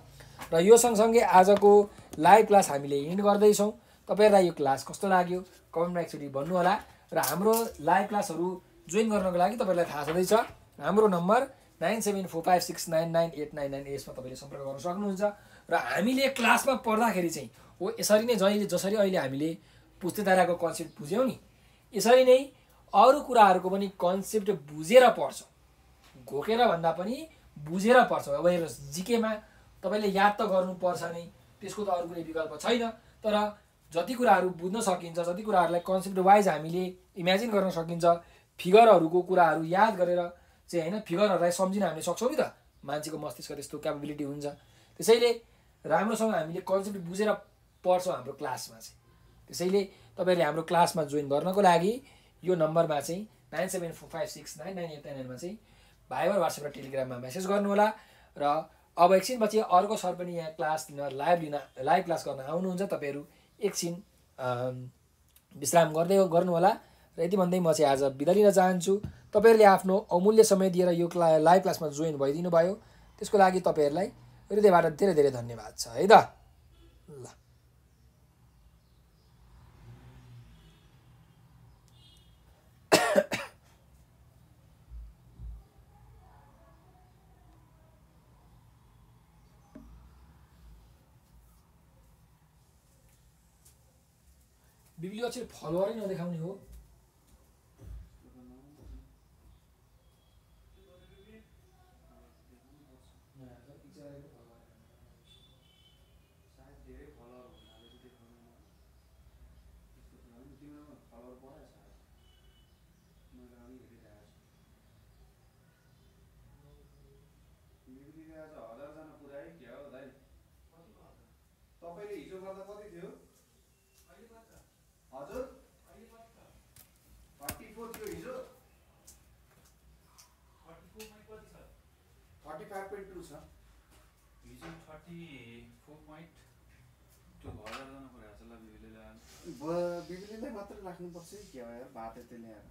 र यो सँगसँगै आजको लाइभ क्लास हामीले एन्ड गर्दैछौँ। तपाईँहरूलाई यो क्लास कस्तो लाग्यो कमेन्टमा एकचोटि भन्नु होला। र हाम्रो लाइभ क्लासहरू जोइन गर्नको लागि तपाईँलाई थाहा छँदैछ, हाम्रो नम्बर 9745699899 यसमा तपाईँले सम्पर्क गर्न सक्नुहुन्छ। र हामीले क्लासमा पढ्दाखेरि चाहिँ हो यसरी नै जसरी अहिले हामीले पुच्छ्रेधाराको कन्सेप्ट बुझ्यौँ नि, यसरी नै अरू कुराहरूको पनि कन्सेप्ट बुझेर पढ्छौँ। घोकेर भन्दा पनि बुझेर पढ्छौँ। अब हेर्नुहोस्, जिकेमा तपाईँले याद त गर्नुपर्छ नै, त्यसको त अरू कुनै विकल्प छैन। तर जति कुराहरू बुझ्न सकिन्छ, जति कुराहरूलाई कन्सेप्ट वाइज हामीले इमेजिन गर्न सकिन्छ, फिगरहरूको कुराहरू याद गरेर चाहिँ होइन, फिगरहरूलाई सम्झिन हामीले सक्छौँ नि त। मान्छेको मस्तिष्क त्यस्तो क्यापेबिलिटी हुन्छ। त्यसैले राम्रोसँग हामीले कन्सेप्ट बुझेर पढ्छौँ हाम्रो क्लासमा चाहिँ। त्यसैले तपाईँहरूले हाम्रो क्लासमा जोइन गर्नको लागि यो नम्बरमा चाहिँ 9745699899 चाहिँ भाइबर, वाट्सएप र टेलिग्राममा मेसेज गर्नुहोला। र अब एकछिनपछि अर्को सर पनि यहाँ क्लास दिन लाइभ क्लास गर्न आउनुहुन्छ। तपाईँहरू एकछिन विश्राम गर्नु होला। र यति भन्दै म चाहिँ आज बिदा लिन चाहन्छु। तपाईँहरूले आफ्नो अमूल्य समय दिएर यो लाइभ क्लासमा जोइन भइदिनु भयो, त्यसको लागि तपाईँहरूलाई हृदयबाट धेरै धेरै धन्यवाद छ है त। ल बिब्लियो चाहिँ फलोअरै नदेखाउने हो। तपाईँले हिजो गर्दा कति थियो? हजुर 34 थियो हिजो। 35.2 छ हिजो। 34.2 हजार जानु पर्यो आज। ल बिजुलीलाई मात्र राख्नुपर्छ कि यार, भात यतै ल्याएर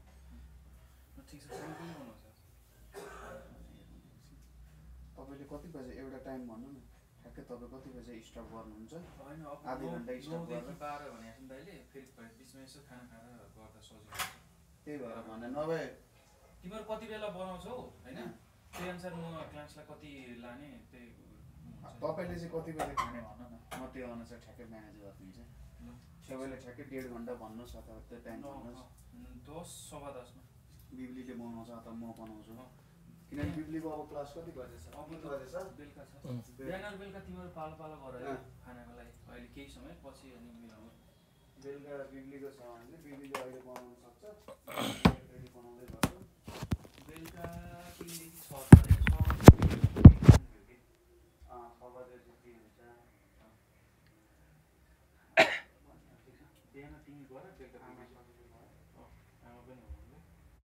ठिक छ। सानो पनि बनाउँछ। तपाईँले कति बजे एउटा टाइम भन्नु न, ठ्याक्कै तपाईँ कति बजे स्टप गर्नुहुन्छ? होइन, अब आधी घन्टा स्टप गरेर 12 भनेको छ नि दाइले। फेरि बिचमा यसो खाना खाएर गर्दा सजिलो। त्यही भएर भने नभए तिमीहरू कति बेला बनाउँछौ होइन, त्यही अनुसार म क्लासलाई कति लाने त्यही तपाईँले चाहिँ कति बजे खाने भन्नु न, म त्यो अनुसार ठ्याक्कै म्यानेज गरिदिन्छु। तपाईँले ठ्याक्कै 1.5 घन्टा भन्नुहोस् अथवा त्यो टाइम भन्नुहोस्। 10:15 मा बिजुलीले बनाउँछ अथवा म बनाउँछु। किनकि बिजुलीको अब क्लास कति बजे छ? अब त बेलुका छ। बिहान र बेलुका तिमीहरू पालो पालो गरेर खानाको लागि अहिले केही समय पछि अनि मिलाउनु। बेलुका बिजुलीको छ भने चाहिँ बिजुलीले अहिले बनाउनु सक्छ, रेडी बनाउँदै गर्छ। बेलुका 3 6 बजे छुट्टी हुन्छ। बिहान 3 गएर बेलुका